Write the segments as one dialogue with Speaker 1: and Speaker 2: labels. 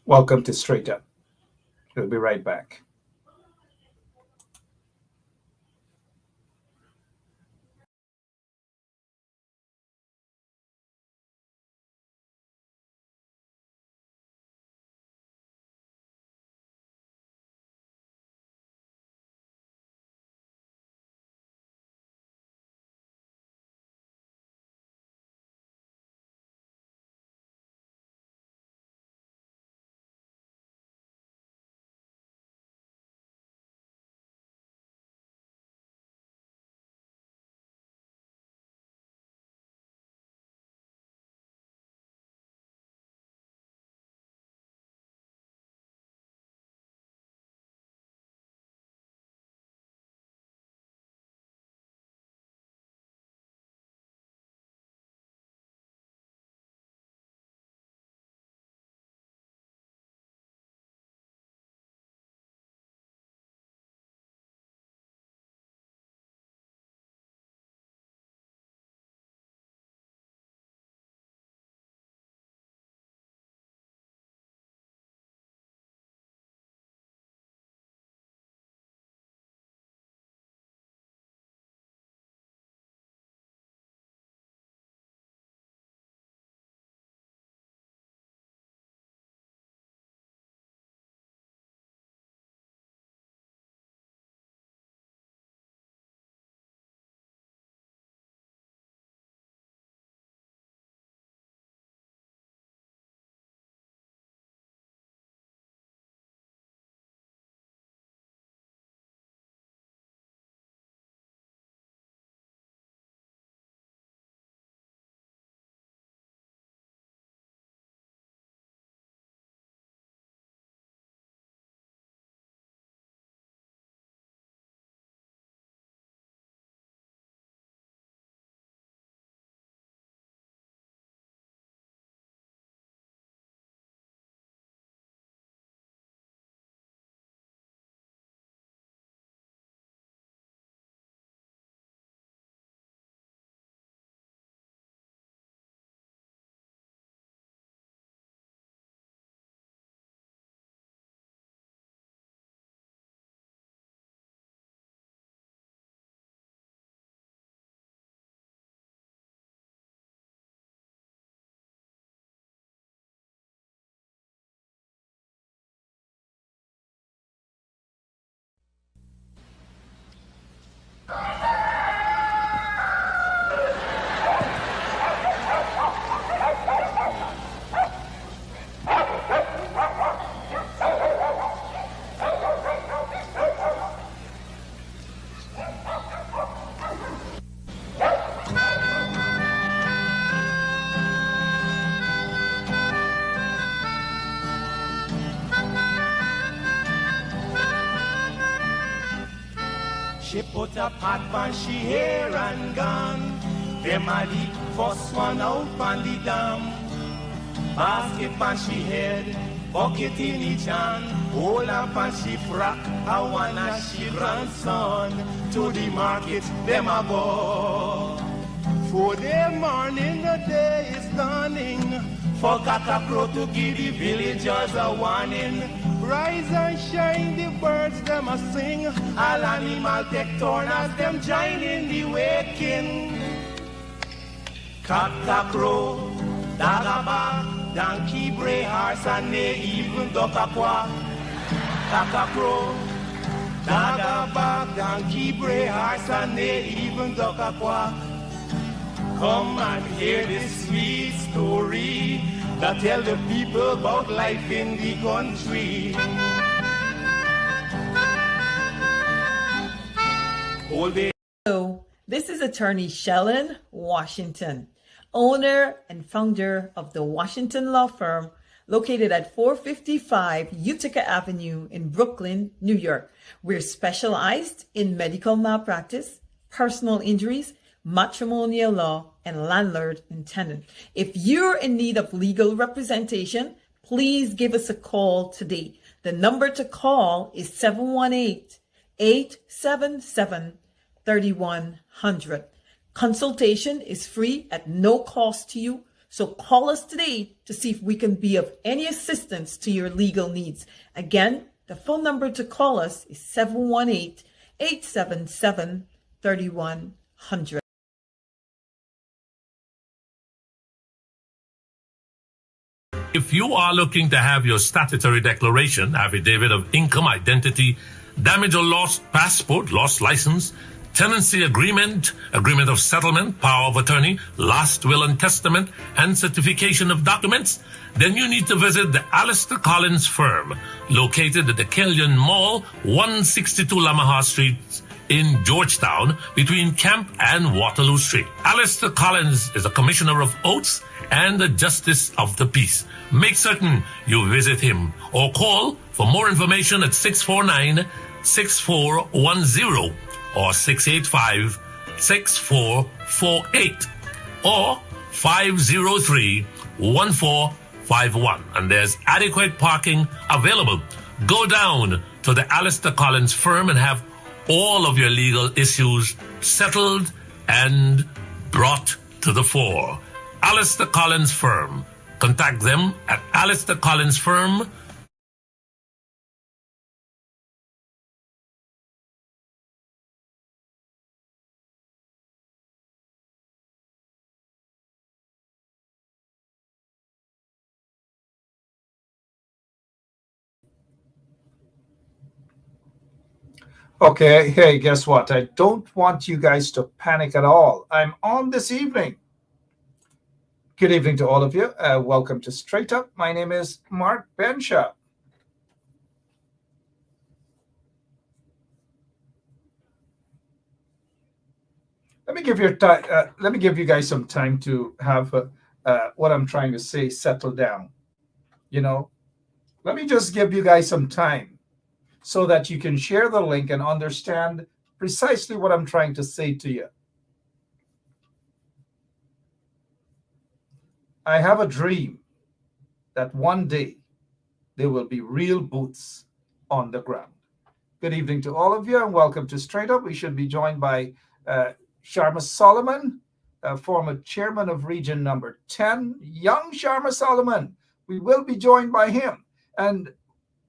Speaker 1: Welcome to Straight Up. We'll be right back.
Speaker 2: She put a pot on she hair and gone. Them a the first one out on the dam. Basket on she head, bucket in each hand. Hold up on she frock, I wanna she grandson. To the market, them a go. For the morning, the day is dawning. For cockacrow to give the villagers a warning. Rise and shine, the birds them a sing. All animal take turn as them join in the waking. Cockacrow, dagabag, donkey, bray, horse, and they even duck a quack. Cockacrow, dagabag, donkey, bray, horse, and they even duck a quack. Come and hear this sweet story that tell the people about life in the country.
Speaker 3: Hello, this is attorney Shellen Washington, owner and founder of the Washington Law Firm located at 455 Utica Avenue in Brooklyn, New York. We're specialized in medical malpractice, personal injuries, matrimonial law, and landlord and tenant. If you're in need of legal representation, please give us a call today. The number to call is 718-877-3100. Consultation is free at no cost to you. So call us today to see if we can be of any assistance to your legal needs. Again, the phone number to call us is 718-877-3100.
Speaker 4: If you are looking to have your statutory declaration, affidavit of income, identity, damage or lost passport, lost license, tenancy agreement, agreement of settlement, power of attorney, last will and testament, and certification of documents, then you need to visit the Alistair Collins firm, located at the Killian Mall, 162 Lamaha Street in Georgetown, between Camp and Waterloo Street. Alistair Collins is a commissioner of oaths and a justice of the peace. Make certain you visit him or call for more information at 649-6410 or 685-6448 or 503-1451. And there's adequate parking available. Go down to the Alistair Collins firm and have all of your legal issues settled and brought to the fore. Alistair Collins firm. Contact them at Alistair Collins firm.
Speaker 1: Okay, hey, guess what? I don't want you guys to panic at all. I'm on this evening. Good evening to all of you. Welcome to Straight Up. My name is Mark Benshaw. Let me give you guys some time to have what I'm trying to say settle down. Let me just give you guys some time so that you can share the link and understand precisely what I'm trying to say to you. I have a dream that one day there will be real boots on the ground. Good evening to all of you and welcome to Straight Up. We should be joined by Sharma Solomon, former chairman of Region Number 10, young Sharma Solomon. We will be joined by him. And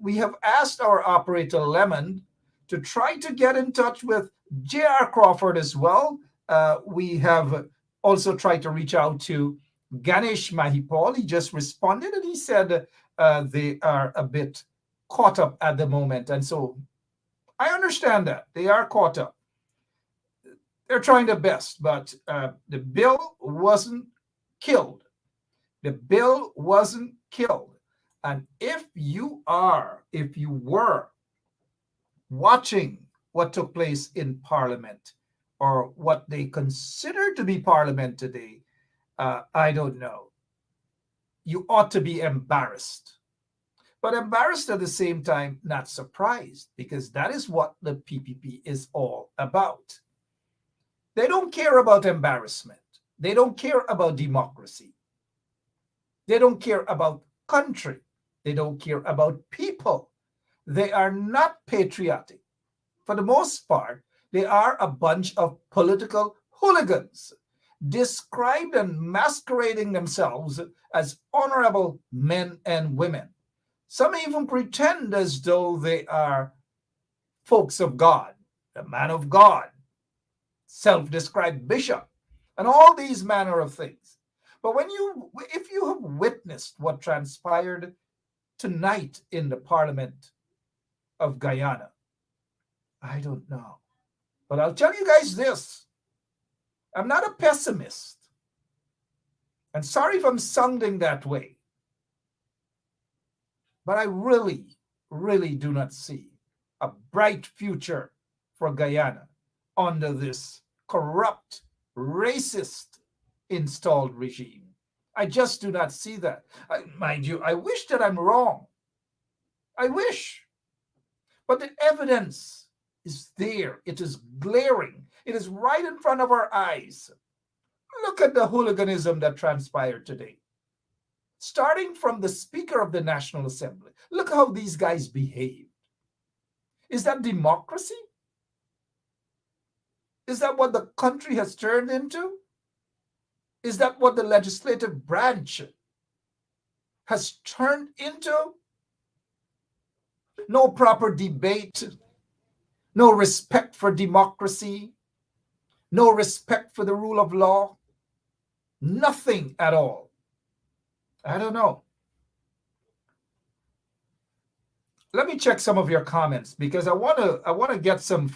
Speaker 1: we have asked our operator, Lemon, to try to get in touch with J.R. Crawford as well. We have also tried to reach out to Ganesh Mahipal. He just responded and he said they are a bit caught up at the moment. And so I understand that. They are caught up. They're trying their best, but the bill wasn't killed. The bill wasn't killed. And if you were watching what took place in Parliament or what they consider to be Parliament today, I don't know. You ought to be embarrassed. But embarrassed at the same time, not surprised, because that is what the PPP is all about. They don't care about embarrassment. They don't care about democracy. They don't care about country. They don't care about people. They are not patriotic. For the most part, they are a bunch of political hooligans, described and masquerading themselves as honorable men and women. Some even pretend as though they are folks of God, the man of God, self-described bishop, and all these manner of things. But if you have witnessed what transpired tonight in the Parliament of Guyana, I don't know. But I'll tell you guys this. I'm not a pessimist. And sorry if I'm sounding that way. But I really, really do not see a bright future for Guyana under this corrupt, racist installed regime. I just do not see that. Mind you, I wish that I'm wrong. I wish. But the evidence is there. It is glaring. It is right in front of our eyes. Look at the hooliganism that transpired today. Starting from the Speaker of the National Assembly. Look how these guys behaved. Is that democracy? Is that what the country has turned into? Is that what the legislative branch has turned into? No proper debate, no respect for democracy, no respect for the rule of law, nothing at all. I don't know. Let me check some of your comments because I want to get some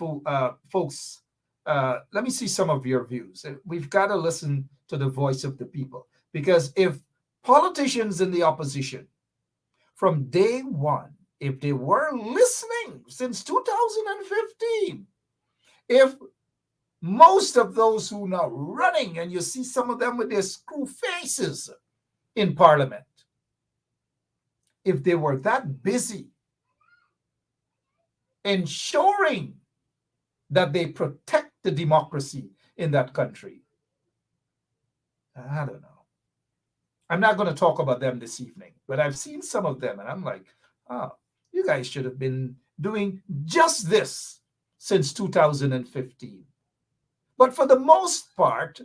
Speaker 1: folks. Let me see some of your views. We've got to listen to the voice of the people, because if politicians in the opposition from day one, if they were listening since 2015, if most of those who are now running, and you see some of them with their screw faces in Parliament, if they were that busy ensuring that they protect the democracy in that country, I don't know. I'm not going to talk about them this evening, but I've seen some of them and I'm like, oh, you guys should have been doing just this since 2015. But for the most part,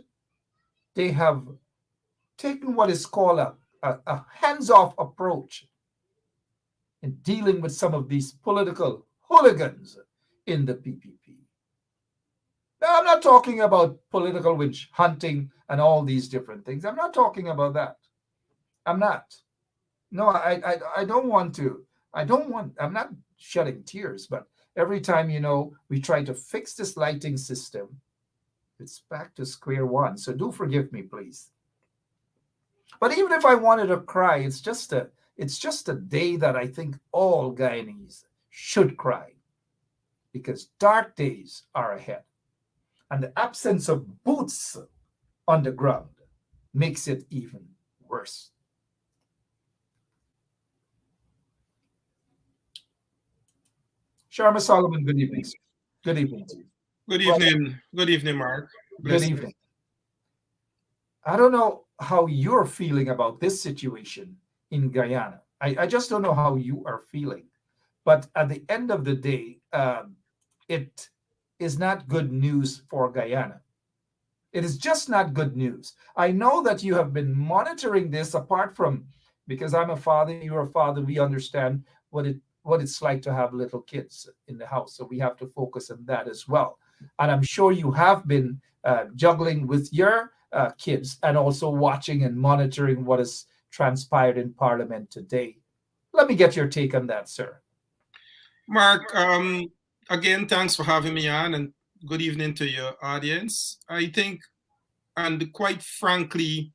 Speaker 1: they have taken what is called a hands-off approach in dealing with some of these political hooligans in the PPP. Now, I'm not talking about political witch hunting and all these different things. I'm not talking about that. I'm not. No, I don't want to. I'm not shedding tears, but every time, we try to fix this lighting system, it's back to square one. So do forgive me, please. But even if I wanted to cry, it's just a day that I think all Guyanese should cry, because dark days are ahead. And the absence of boots on the ground makes it even worse. Sharma Solomon, good evening. Good evening to you.
Speaker 5: Good evening. Good evening, Mark.
Speaker 1: Good evening. I don't know how you're feeling about this situation in Guyana. I just don't know how you are feeling. But at the end of the day, it is not good news for Guyana. It is just not good news. I know that you have been monitoring this, apart from, because I'm a father, you're a father, we understand what it's like to have little kids in the house. So we have to focus on that as well. And I'm sure you have been juggling with your kids and also watching and monitoring what has transpired in Parliament today. Let me get your take on that, sir.
Speaker 5: Mark, again, thanks for having me on, and good evening to your audience. I think, and quite frankly,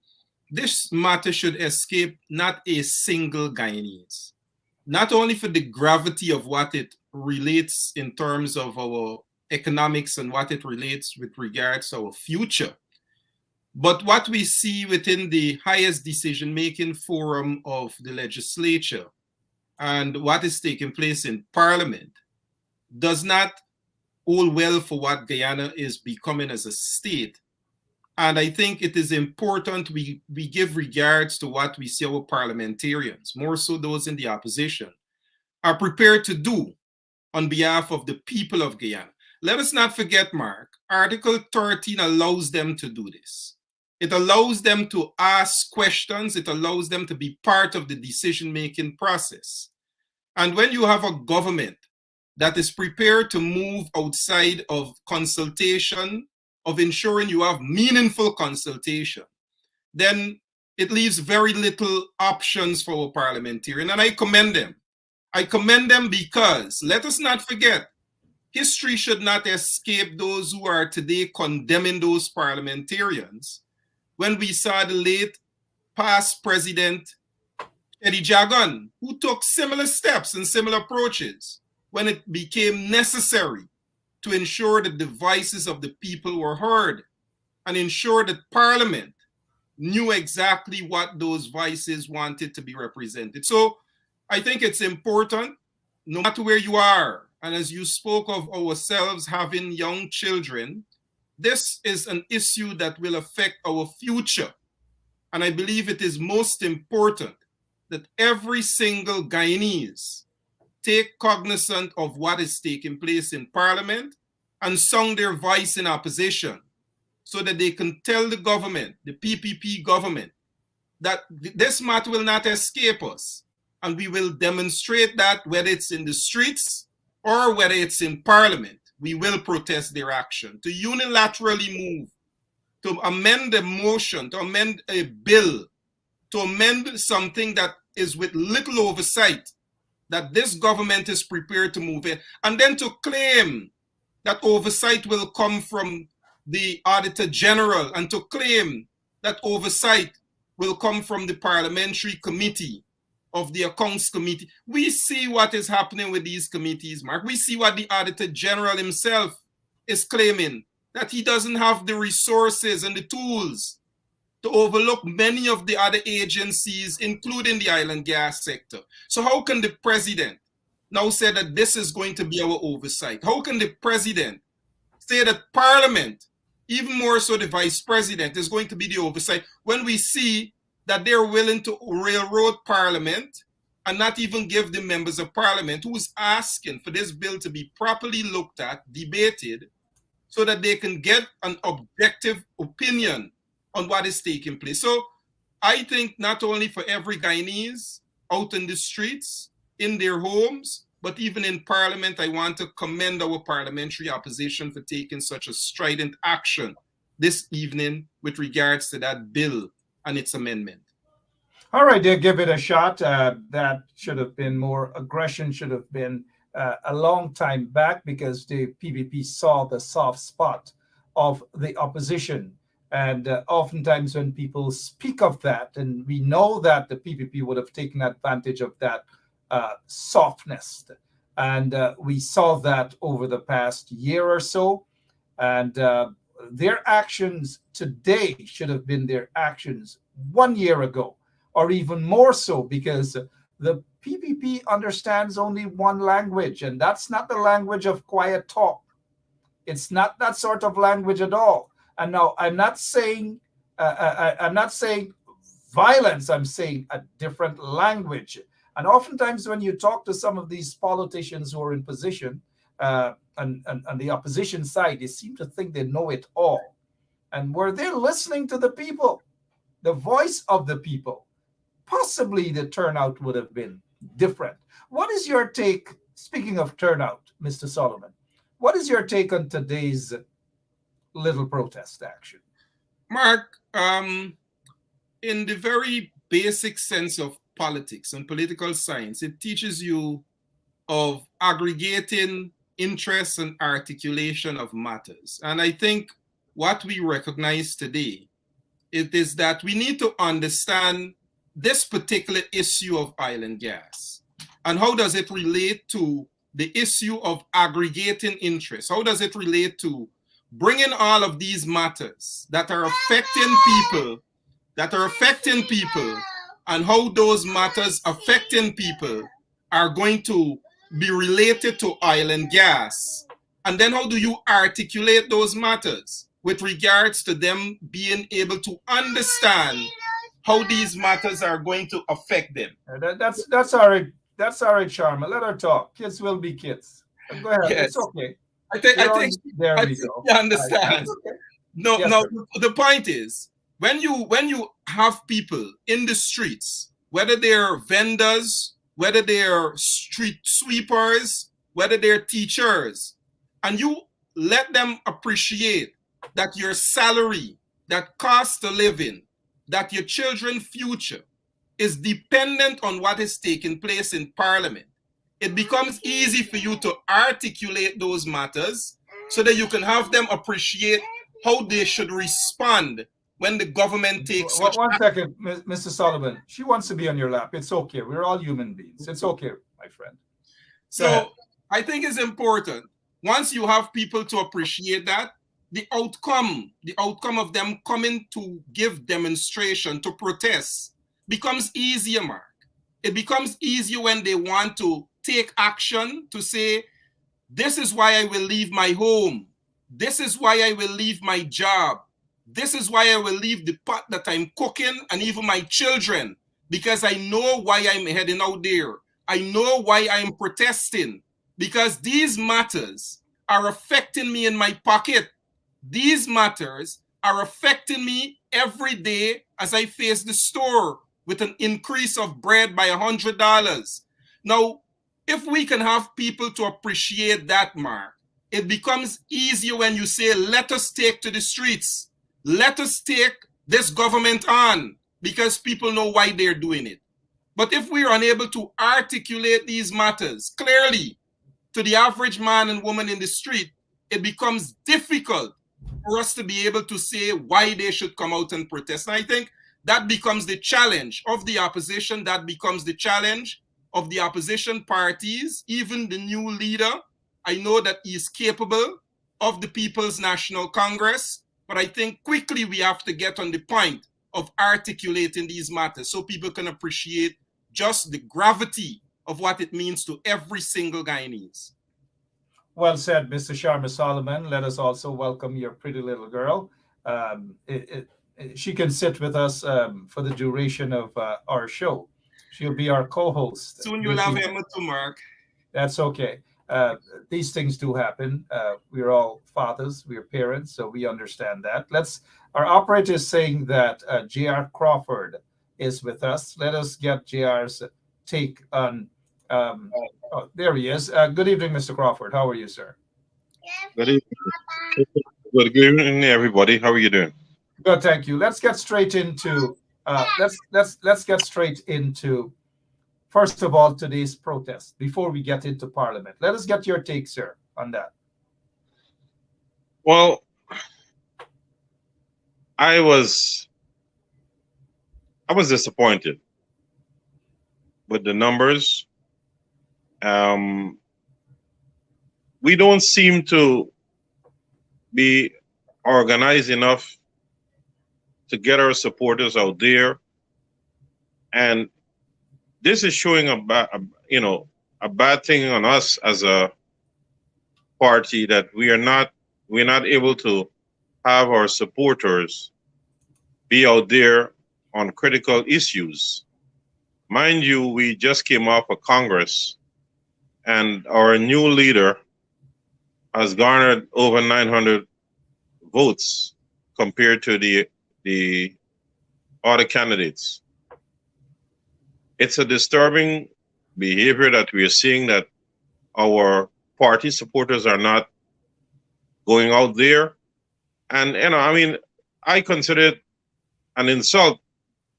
Speaker 5: this matter should escape not a single Guyanese. Not only for the gravity of what it relates in terms of our economics and what it relates with regards to our future, but what we see within the highest decision-making forum of the legislature and what is taking place in Parliament does not hold well for what Guyana is becoming as a state. And I think it is important we give regards to what we see our parliamentarians, more so those in the opposition, are prepared to do on behalf of the people of Guyana. Let us not forget, Mark, Article 13 allows them to do this. It allows them to ask questions. It allows them to be part of the decision-making process. And when you have a government that is prepared to move outside of consultation, of ensuring you have meaningful consultation, then it leaves very little options for a parliamentarian. And I commend them. I commend them because, let us not forget, history should not escape those who are today condemning those parliamentarians. When we saw the late past president, Eddie Jagan, who took similar steps and similar approaches when it became necessary to ensure that the voices of the people were heard and ensure that Parliament knew exactly what those voices wanted to be represented. So I think it's important, no matter where you are, and as you spoke of ourselves having young children, this is an issue that will affect our future. And I believe it is most important that every single Guyanese take cognizance of what is taking place in Parliament and sound their voice in opposition so that they can tell the government, the PPP government, that this matter will not escape us. And we will demonstrate that whether it's in the streets or whether it's in Parliament, we will protest their action. To unilaterally move, to amend the motion, to amend a bill, to amend something that is with little oversight, that this government is prepared to move in, and then to claim that oversight will come from the Auditor General, and to claim that oversight will come from the Parliamentary Committee of the Accounts Committee. We see what is happening with these committees, Mark. We see what the Auditor General himself is claiming, that he doesn't have the resources and the tools to overlook many of the other agencies, including the oil and gas sector. So how can the president now say that this is going to be our oversight? How can the president say that Parliament, even more so the vice president, is going to be the oversight when we see that they're willing to railroad Parliament and not even give the members of Parliament who's asking for this bill to be properly looked at, debated, so that they can get an objective opinion on what is taking place. So I think not only for every Guyanese out in the streets, in their homes, but even in Parliament, I want to commend our parliamentary opposition for taking such a strident action this evening with regards to that bill and its amendment.
Speaker 1: All right, they give it a shot. That should have been more aggression, should have been a long time back, because the PPP saw the soft spot of the opposition. And oftentimes when people speak of that, and we know that the PPP would have taken advantage of that softness. And we saw that over the past year or so. And their actions today should have been their actions 1 year ago, or even more so, because the PPP understands only one language, and that's not the language of quiet talk. It's not that sort of language at all. And now I'm not saying violence. I'm saying a different language. And oftentimes when you talk to some of these politicians who are in position and the opposition side, they seem to think they know it all. And were they listening to the people, the voice of the people, possibly the turnout would have been different. What is your take, speaking of turnout, Mr. Solomon, what is your take on today's little protest action?
Speaker 5: Mark, in the very basic sense of politics and political science, it teaches you of aggregating interests and articulation of matters. And I think what we recognize today is that we need to understand this particular issue of oil and gas. And how does it relate to the issue of aggregating interests? How does it relate to bringing all of these matters that are affecting people, and how those matters affecting people are going to be related to oil and gas? And then how do you articulate those matters with regards to them being able to understand how these matters are going to affect them?
Speaker 1: That's all right. That's all right, Sharma. Let her talk. Kids will be kids. Go ahead.
Speaker 5: Yes.
Speaker 1: It's okay.
Speaker 5: I think you understand.
Speaker 1: Okay.
Speaker 5: No,
Speaker 1: Yes,
Speaker 5: no.
Speaker 1: sir.
Speaker 5: The point is, when you have people in the streets, whether they're vendors, whether they're street sweepers, whether they're teachers, and you let them appreciate that your salary, that cost of living, that your children's future is dependent on what is taking place in Parliament, it becomes easy for you to articulate those matters so that you can have them appreciate how they should respond when the government takes such
Speaker 1: One second, Mr. Solomon. She wants to be on your lap. It's okay. We're all human beings. It's okay, my friend.
Speaker 5: So I think it's important, once you have people to appreciate that, the outcome of them coming to give demonstration, to protest, becomes easier, Mark. It becomes easier when they want to take action, to say, this is why I will leave my home. This is why I will leave my job. This is why I will leave the pot that I'm cooking and even my children, because I know why I'm heading out there. I know why I'm protesting, because these matters are affecting me in my pocket. These matters are affecting me every day as I face the store with an increase of bread by $100. Now, if we can have people to appreciate that, Mark, it becomes easier when you say, let us take to the streets. Let us take this government on, because people know why they're doing it. But if we are unable to articulate these matters clearly to the average man and woman in the street, it becomes difficult for us to be able to say why they should come out and protest. And I think that becomes the challenge of the opposition. That becomes the challenge of the opposition parties, even the new leader. I know that he is capable of the People's National Congress, but I think quickly we have to get on the point of articulating these matters so people can appreciate just the gravity of what it means to every single Guyanese.
Speaker 1: Well said, Mr. Sharma Solomon. Let us also welcome your pretty little girl. She can sit with us for the duration of our show. She'll be our co-host.
Speaker 5: Soon you'll have Emma too, Mark.
Speaker 1: That's okay. These things do happen. We're all fathers, we're parents, so we understand that. Our operator is saying that J.R. Crawford is with us. Let us get J.R.'s take on. There he is. Good evening, Mr. Crawford. How are you, sir?
Speaker 6: Good evening. Good evening, everybody. How are you doing?
Speaker 1: Good, thank you. Let's get straight into. Let's get straight into. First of all, today's protest. Before we get into Parliament, let us get your take, sir, on that.
Speaker 6: Well, I was disappointed with the numbers. We don't seem to be organized enough to get our supporters out there, and this is showing a bad thing on us as a party, that we're not able to have our supporters be out there on critical issues. Mind you, we just came off a Congress, and our new leader has garnered over 900 votes compared to the other candidates. It's a disturbing behavior that we are seeing, that our party supporters are not going out there. And, I consider it an insult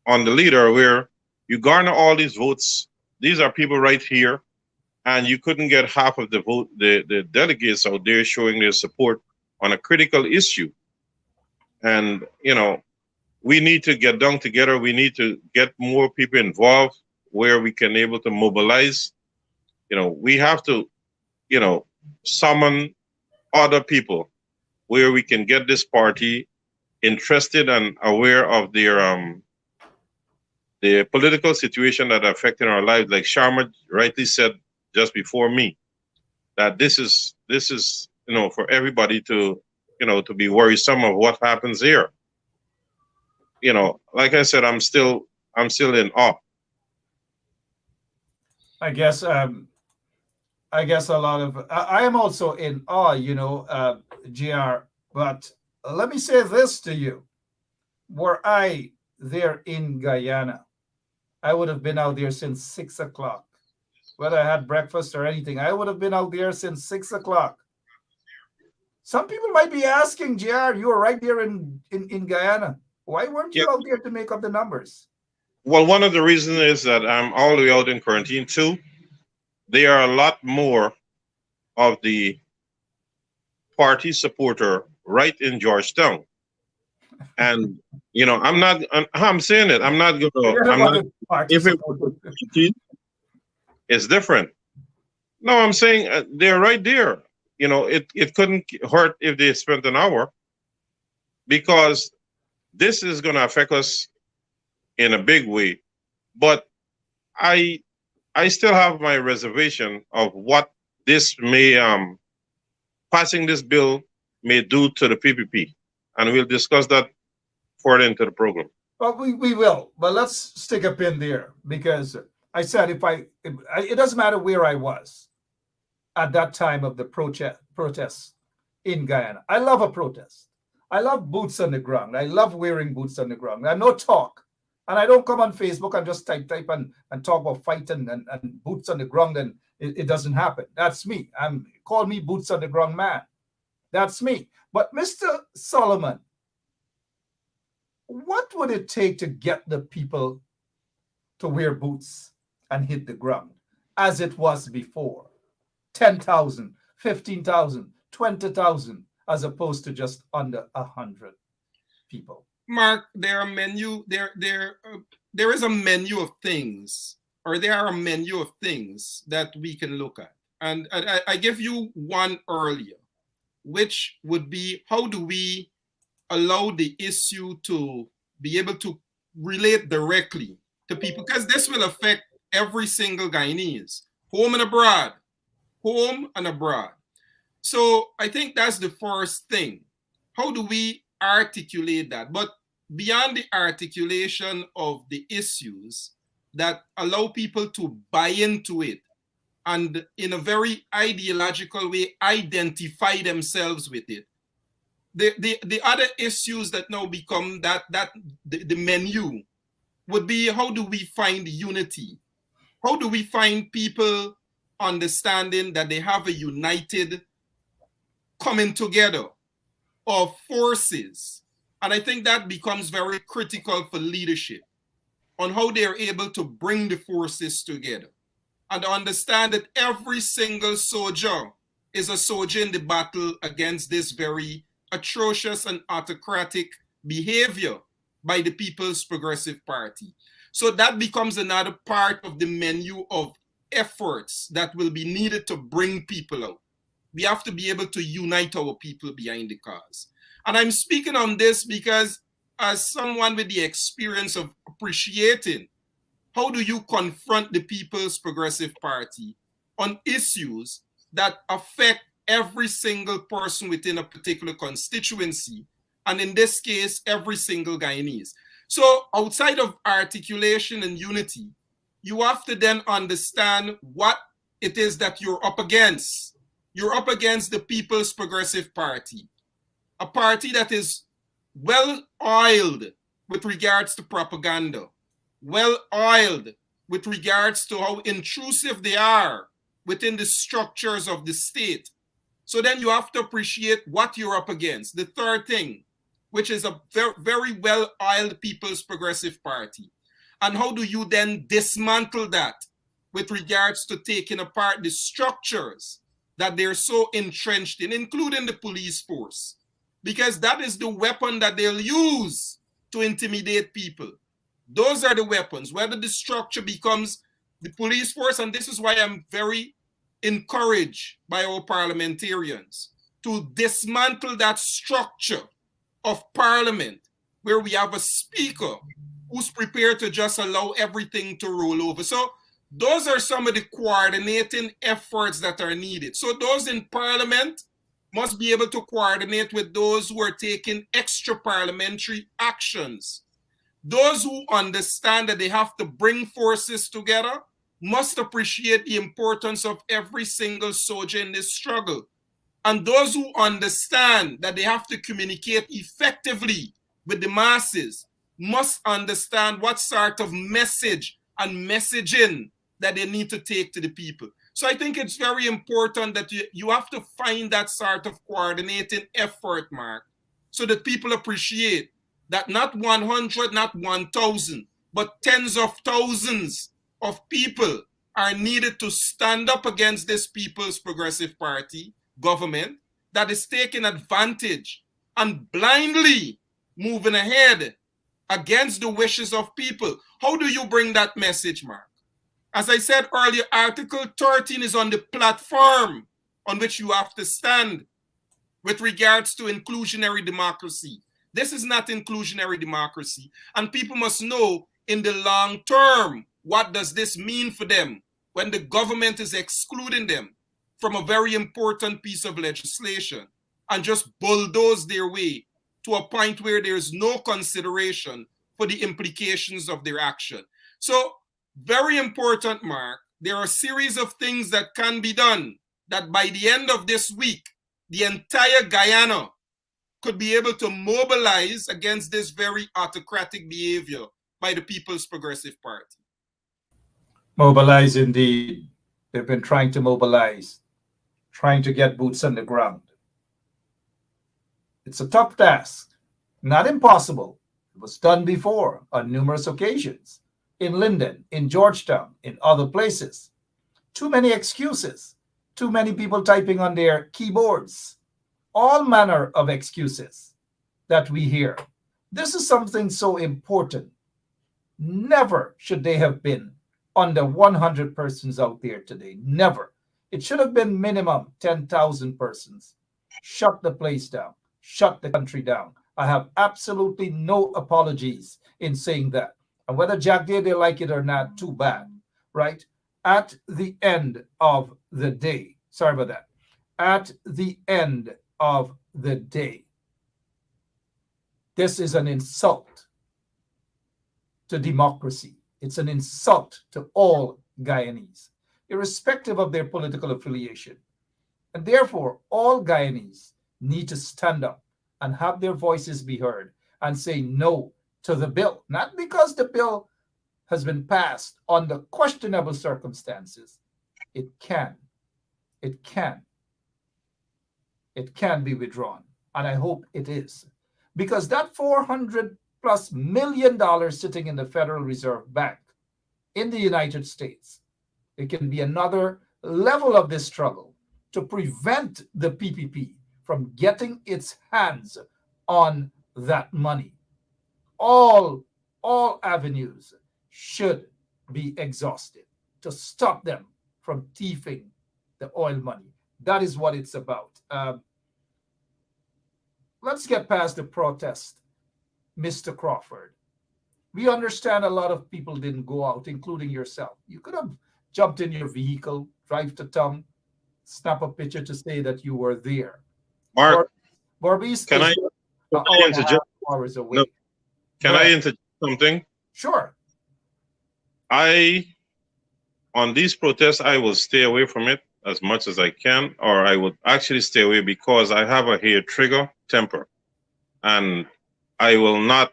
Speaker 6: on the leader, where you garner all these votes. These are people right here, and you couldn't get half of the vote, the delegates out there showing their support on a critical issue. And, we need to get down together. We need to get more people involved where we can able to mobilize. We have to, summon other people where we can get this party interested and aware of the political situation that are affecting our lives. Like Sharma rightly said just before me, that this is for everybody to to be worrisome of what happens here. Like I said, I'm still in awe.
Speaker 1: I guess a lot of I am also in awe, GR. But let me say this to you: were I there in Guyana, I would have been out there since 6 o'clock. Whether I had breakfast or anything, I would have been out there since 6 o'clock. Some people might be asking, JR, you were right there in Guyana. Why weren't you out there to make up the numbers?
Speaker 6: Well, one of the reasons is that I'm all the way out in quarantine too. There are a lot more of the party supporter right in Georgetown. And, I'm saying it. I'm not going to, it's different. No, I'm saying they're right there. It couldn't hurt if they spent an hour, because this is going to affect us in a big way. But I still have my reservation of what this may, passing this bill may do to the PPP. And we'll discuss that further into the program.
Speaker 1: Well, we will. But let's stick a pin there, because I said it doesn't matter where I was at that time of the protest in Guyana. I love a protest. I love boots on the ground. I love wearing boots on the ground. And no talk. And I don't come on Facebook and just type and talk about fighting and boots on the ground, and it doesn't happen. That's me. Call me boots on the ground man. That's me. But Mr. Solomon, what would it take to get the people to wear boots and hit the ground as it was before? 10,000, 15,000, 20,000, as opposed to just under 100 people.
Speaker 5: Mark, there are menu. There is a menu of things, or there are a menu of things that we can look at. And I give you one earlier, which would be, how do we allow the issue to be able to relate directly to people? Because this will affect every single Guyanese, home and abroad, home and abroad. So I think that's the first thing. How do we articulate that? But beyond the articulation of the issues that allow people to buy into it and in a very ideological way identify themselves with it, the other issues that now become the menu would be, how do we find unity? How do we find people understanding that they have a united coming together of forces? And I think that becomes very critical for leadership on how they are able to bring the forces together and understand that every single soldier is a soldier in the battle against this very atrocious and autocratic behavior by the People's Progressive Party. So that becomes another part of the menu of efforts that will be needed to bring people out. We have to be able to unite our people behind the cause. And I'm speaking on this because, as someone with the experience of appreciating how do you confront the People's Progressive Party on issues that affect every single person within a particular constituency, and in this case, every single Guyanese. So outside of articulation and unity, you have to then understand what it is that you're up against. You're up against the People's Progressive Party, a party that is well-oiled with regards to propaganda, well-oiled with regards to how intrusive they are within the structures of the state. So then you have to appreciate what you're up against. The third thing, which is a very, very well-oiled People's Progressive Party. And how do you then dismantle that with regards to taking apart the structures that they're so entrenched in, including the police force? Because that is the weapon that they'll use to intimidate people. Those are the weapons, whether the structure becomes the police force, and this is why I'm very encouraged by our parliamentarians to dismantle that structure of parliament where we have a speaker who's prepared to just allow everything to roll over. So those are some of the coordinating efforts that are needed. So those in parliament must be able to coordinate with those who are taking extra parliamentary actions. Those who understand that they have to bring forces together must appreciate the importance of every single soldier in this struggle. And those who understand that they have to communicate effectively with the masses must understand what sort of message and messaging that they need to take to the people. So I think it's very important that you have to find that sort of coordinating effort, Mark, so that people appreciate that not 100, not 1,000, but tens of thousands of people are needed to stand up against this People's Progressive Party government that is taking advantage and blindly moving ahead against the wishes of people. How do you bring that message, Mark? As I said earlier, Article 13 is on the platform on which you have to stand with regards to inclusionary democracy. This is not inclusionary democracy. And people must know in the long term, what does this mean for them when the government is excluding them from a very important piece of legislation and just bulldoze their way to a point where there's no consideration for the implications of their action. So, very important, Mark. There are a series of things that can be done that by the end of this week, the entire Guyana could be able to mobilize against this very autocratic behavior by the People's Progressive Party?
Speaker 1: Mobilize indeed. They've been trying to mobilize, trying to get boots on the ground. It's a tough task, not impossible. It was done before on numerous occasions in Linden, in Georgetown, in other places. Too many excuses, too many people typing on their keyboards, all manner of excuses that we hear. This is something so important. Never should they have been under 100 persons out there today. Never. It should have been minimum 10,000 persons. Shut the place down. Shut the country down. I have absolutely no apologies in saying that. And whether Jack did they like it or not, too bad, right? At the end of the day, sorry about that. At the end of the day, this is an insult to democracy. It's an insult to all Guyanese, irrespective of their political affiliation. And therefore, all Guyanese need to stand up and have their voices be heard and say no to the bill. Not because the bill has been passed under questionable circumstances. It can be withdrawn. And I hope it is. Because that $400+ million sitting in the Federal Reserve Bank in the United States, it can be another level of this struggle to prevent the PPP from getting its hands on that money. All avenues should be exhausted to stop them from thieving the oil money. That is what it's about. Let's get past the protest, Mr. Crawford. We understand a lot of people didn't go out, including yourself. You could have jumped in your vehicle, drive to town, snap a picture to say that you were there.
Speaker 6: Mark,
Speaker 1: Barbies
Speaker 6: can I interject?
Speaker 1: Hours away.
Speaker 6: No, can I interject something?
Speaker 1: Sure.
Speaker 6: On these protests, I will stay away from it as much as I can, or I would actually stay away because I have a hair trigger temper, and I will not.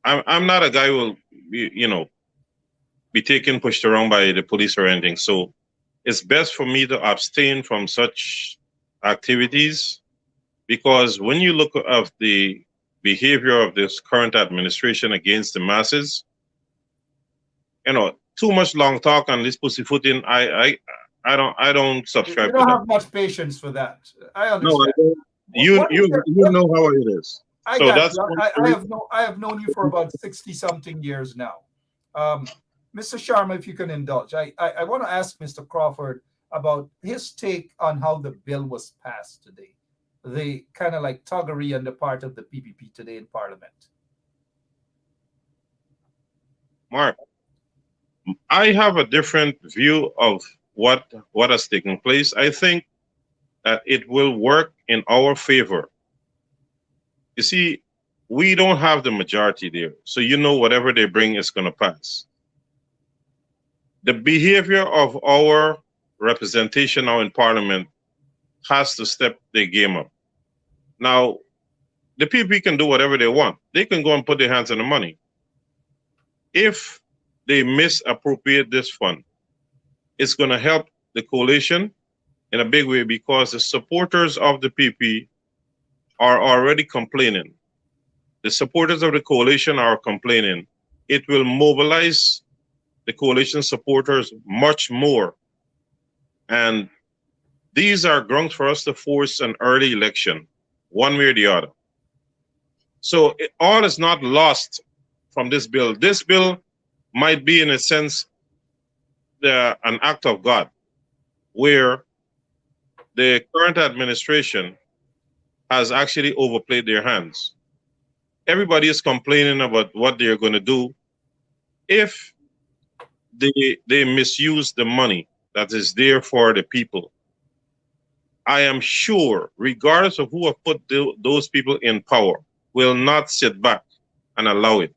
Speaker 6: I'm not a guy who will, be taken, pushed around by the police or anything. So it's best for me to abstain from such activities, because when you look at the behavior of this current administration against the masses, too much long talk and this pussyfooting, I don't subscribe to that.
Speaker 1: You don't have much patience for that. I understand.
Speaker 6: No, I don't. You know how it is.
Speaker 1: I have known you for about 60-something years now. Mr. Sharma, if you can indulge, I want to ask Mr. Crawford about his take on how the bill was passed today. The kind of like toggery on the part of the PPP today in Parliament.
Speaker 6: Mark, I have a different view of what has taken place. I think that it will work in our favor. You see, we don't have the majority there. So whatever they bring is going to pass. The behavior of our representation now in Parliament has to step their game up. Now, the people can do whatever they want. They can go and put their hands on the money. If they misappropriate this fund, it's going to help the coalition in a big way, because the supporters of the PP are already complaining. The supporters of the coalition are complaining. It will mobilize the coalition supporters much more. And these are grounds for us to force an early election, one way or the other. So all is not lost from this bill. This bill might be, in a sense, an act of God, where the current administration has actually overplayed their hands. Everybody is complaining about what they're going to do if they misuse the money that is there for the people. I am sure, regardless of who have put those people in power, will not sit back and allow it.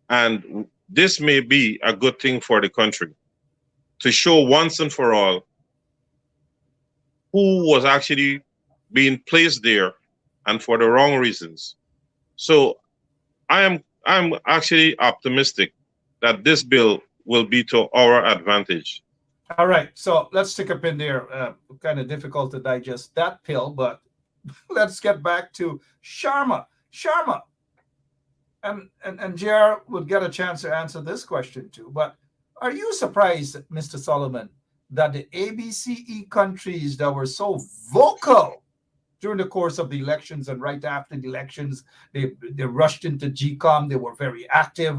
Speaker 6: And this may be a good thing for the country, to show once and for all who was actually being placed there and for the wrong reasons. So I'm actually optimistic that this bill will be to our advantage.
Speaker 1: All right, so let's stick up in there. Kind of difficult to digest that pill, but let's get back to Sharma. Sharma, and JR would get a chance to answer this question too. But are you surprised, Mr. Solomon, that the ABCE countries that were so vocal during the course of the elections and right after the elections, they rushed into GCOM. They were very active.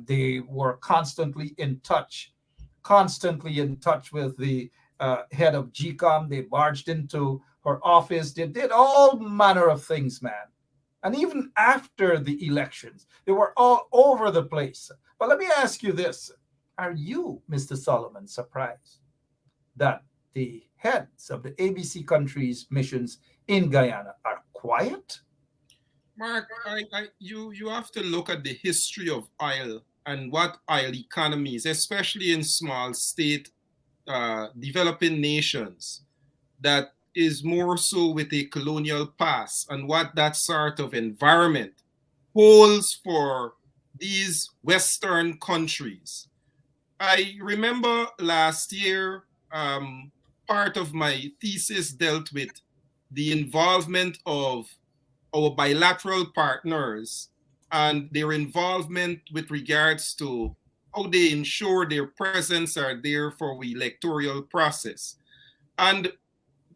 Speaker 1: They were constantly in touch with the head of GCOM. They barged into her office. They did all manner of things, man. And even after the elections, they were all over the place. But let me ask you this. Are you, Mr. Solomon, surprised that the heads of the ABC countries' missions in Guyana are quiet?
Speaker 5: Mark, you have to look at the history of oil and what oil economies, especially in small state developing nations, that is more so with a colonial past, and what that sort of environment holds for these Western countries. I remember last year, part of my thesis dealt with the involvement of our bilateral partners and their involvement with regards to how they ensure their presence are there for the electoral process. And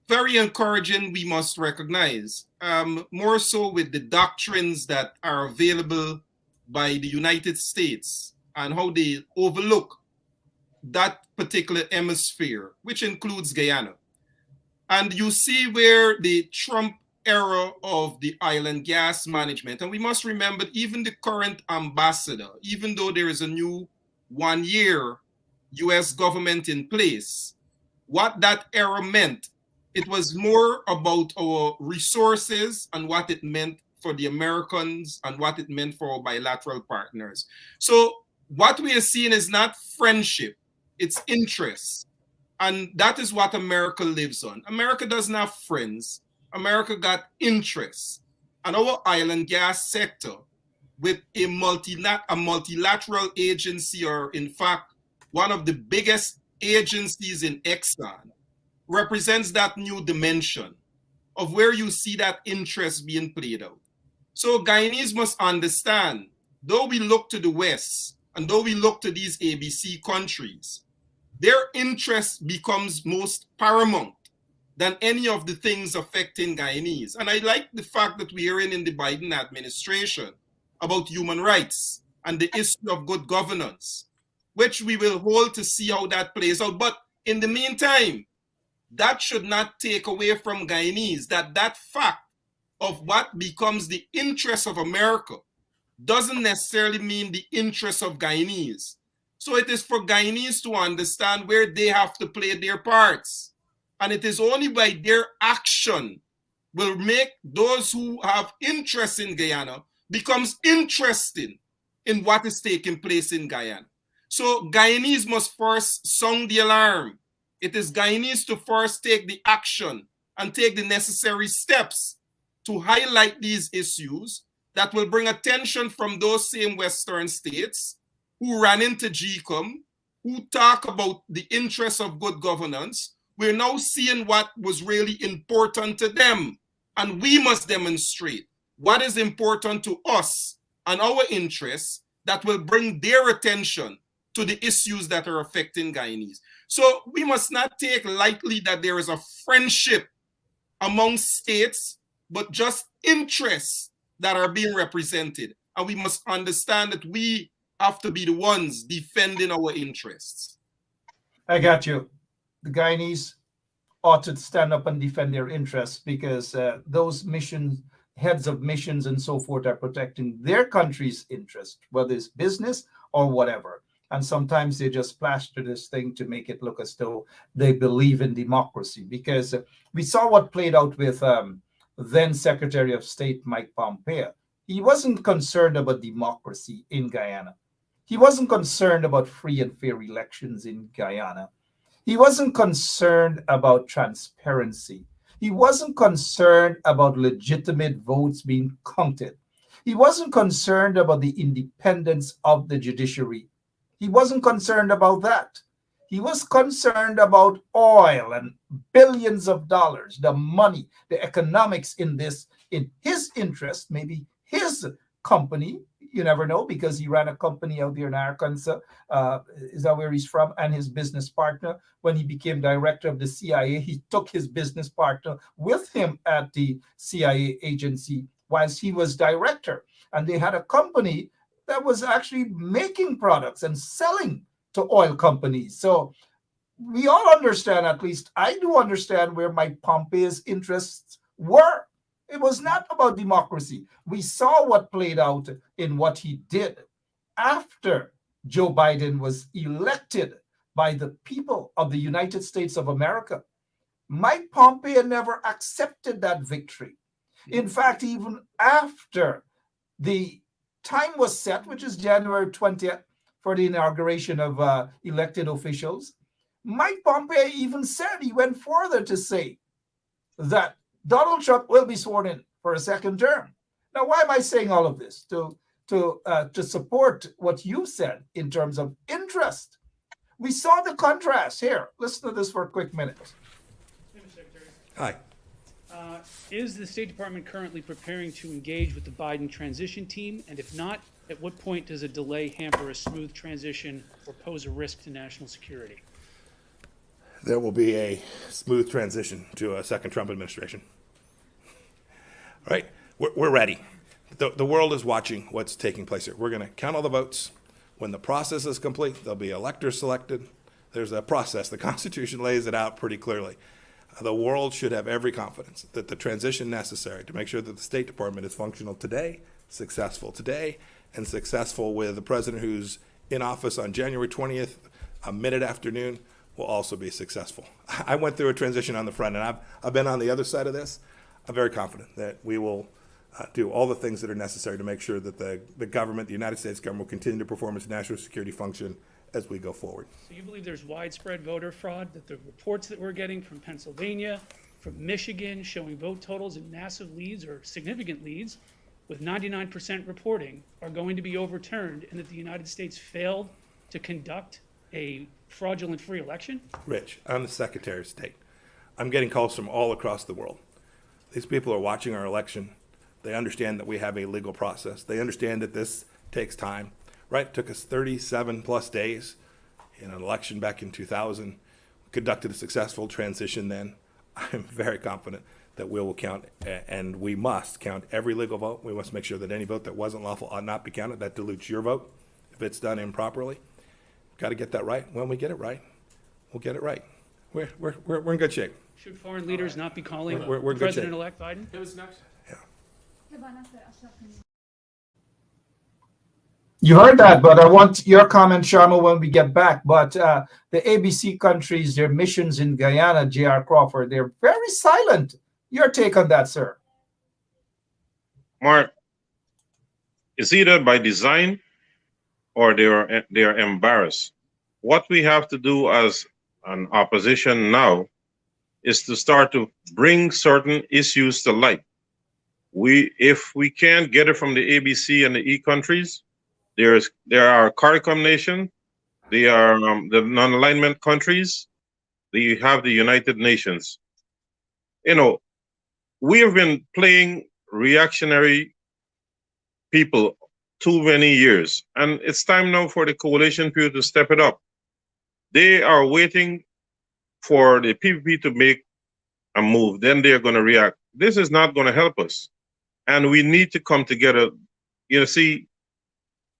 Speaker 5: very encouraging, we must recognize, more so with the doctrines that are available by the United States and how they overlook that particular hemisphere, which includes Guyana. And you see where the Trump era of the oil and gas management, and we must remember even the current ambassador, even though there is a new 1-year US government in place, what that era meant, it was more about our resources and what it meant for the Americans and what it meant for our bilateral partners. So what we are seeing is not friendship, it's interest. And that is what America lives on. America doesn't have friends. America got interests. And our oil and gas sector, with a multilateral agency, or in fact, one of the biggest agencies in Exxon, represents that new dimension of where you see that interest being played out. So Guyanese must understand, though we look to the West and though we look to these ABC countries, their interest becomes most paramount than any of the things affecting Guyanese. And I like the fact that we are in the Biden administration about human rights and the issue of good governance, which we will hold to see how that plays out. But in the meantime, that should not take away from Guyanese that fact of what becomes the interest of America doesn't necessarily mean the interest of Guyanese. So it is for Guyanese to understand where they have to play their parts. And it is only by their action will make those who have interest in Guyana becomes interested in what is taking place in Guyana. So Guyanese must first sound the alarm. It is Guyanese to first take the action and take the necessary steps to highlight these issues that will bring attention from those same Western states who ran into GCOM, who talk about the interests of good governance. We're now seeing what was really important to them. And we must demonstrate what is important to us and our interests that will bring their attention to the issues that are affecting Guyanese. So we must not take lightly that there is a friendship among states, but just interests that are being represented. And we must understand that we have to be the ones defending our interests.
Speaker 1: I got you. The Guyanese ought to stand up and defend their interests, because those missions, heads of missions and so forth, are protecting their country's interest, whether it's business or whatever. And sometimes they just plaster this thing to make it look as though they believe in democracy, because we saw what played out with then Secretary of State Mike Pompeo. He wasn't concerned about democracy in Guyana. He wasn't concerned about free and fair elections in Guyana. He wasn't concerned about transparency. He wasn't concerned about legitimate votes being counted. He wasn't concerned about the independence of the judiciary. He wasn't concerned about that. He was concerned about oil and billions of dollars, the money, the economics in this, in his interest, maybe his company. You never know, because he ran a company out there in Arkansas. Is that where he's from? And his business partner, when he became director of the CIA, he took his business partner with him at the CIA agency whilst he was director. And they had a company that was actually making products and selling to oil companies. So we all understand, at least I do understand, where Mike Pompeo's interests were. It was not about democracy. We saw what played out in what he did after Joe Biden was elected by the people of the United States of America. Mike Pompeo never accepted that victory. In fact, even after the time was set, which is January 20th, for the inauguration of elected officials, Mike Pompeo even said, he went further to say that Donald Trump will be sworn in for a second term. Now, why am I saying all of this? To support what you said in terms of interest. We saw the contrast here. Listen to this for a quick minute.
Speaker 7: Mr. Secretary.
Speaker 8: Hi.
Speaker 7: Is the State Department currently preparing to engage with the Biden transition team? And if not, at what point does a delay hamper a smooth transition or pose a risk to national security?
Speaker 8: There will be a smooth transition to a second Trump administration. All right, we're ready. The world is watching what's taking place here. We're going to count all the votes. When the process is complete, there'll be electors selected. There's a process. The Constitution lays it out pretty clearly. The world should have every confidence that the transition necessary to make sure that the State Department is functional today, successful today, and successful with the president who's in office on January 20th, a minute afternoon, will also be successful. I went through a transition on the front, and I've been on the other side of this. I'm very confident that we will do all the things that are necessary to make sure that the government, the United States government, will continue to perform its national security function as we go forward.
Speaker 7: So you believe there's widespread voter fraud, that the reports that we're getting from Pennsylvania, from Michigan, showing vote totals in massive leads or significant leads with 99% reporting are going to be overturned, and that the United States failed to conduct a fraudulent free election?
Speaker 8: Rich, I'm the Secretary of State. I'm getting calls from all across the world. These people are watching our election. They understand that we have a legal process. They understand that this takes time, right? It took us 37 plus days in an election back in 2000. We conducted a successful transition then. I'm very confident that we will count, and we must count every legal vote. We must make sure that any vote that wasn't lawful ought not be counted. That dilutes your vote if it's done improperly. Got to get that right. When we get it right, we'll get it right. We're in good shape.
Speaker 7: Should foreign leaders not be calling
Speaker 8: We're in good shape.
Speaker 7: President-elect Biden?
Speaker 9: Who was next?
Speaker 1: You heard that, but I want your comment, Sharma, when we get back. But the ABC countries, their missions in Guyana, J.R. Crawford, they're very silent. Your take on that, sir?
Speaker 6: Mark, it's either by design or they are embarrassed. What we have to do as an opposition now is to start to bring certain issues to light. If we can't get it from the ABC and the E countries, there are CARICOM nation, there are the non-alignment countries, you have the United Nations. You know, we have been playing reactionary people too many years, and it's time now for the coalition people to step it up. They are waiting for the PPP to make a move, then they're going to react. This is not going to help us, and we need to come together. You know, see,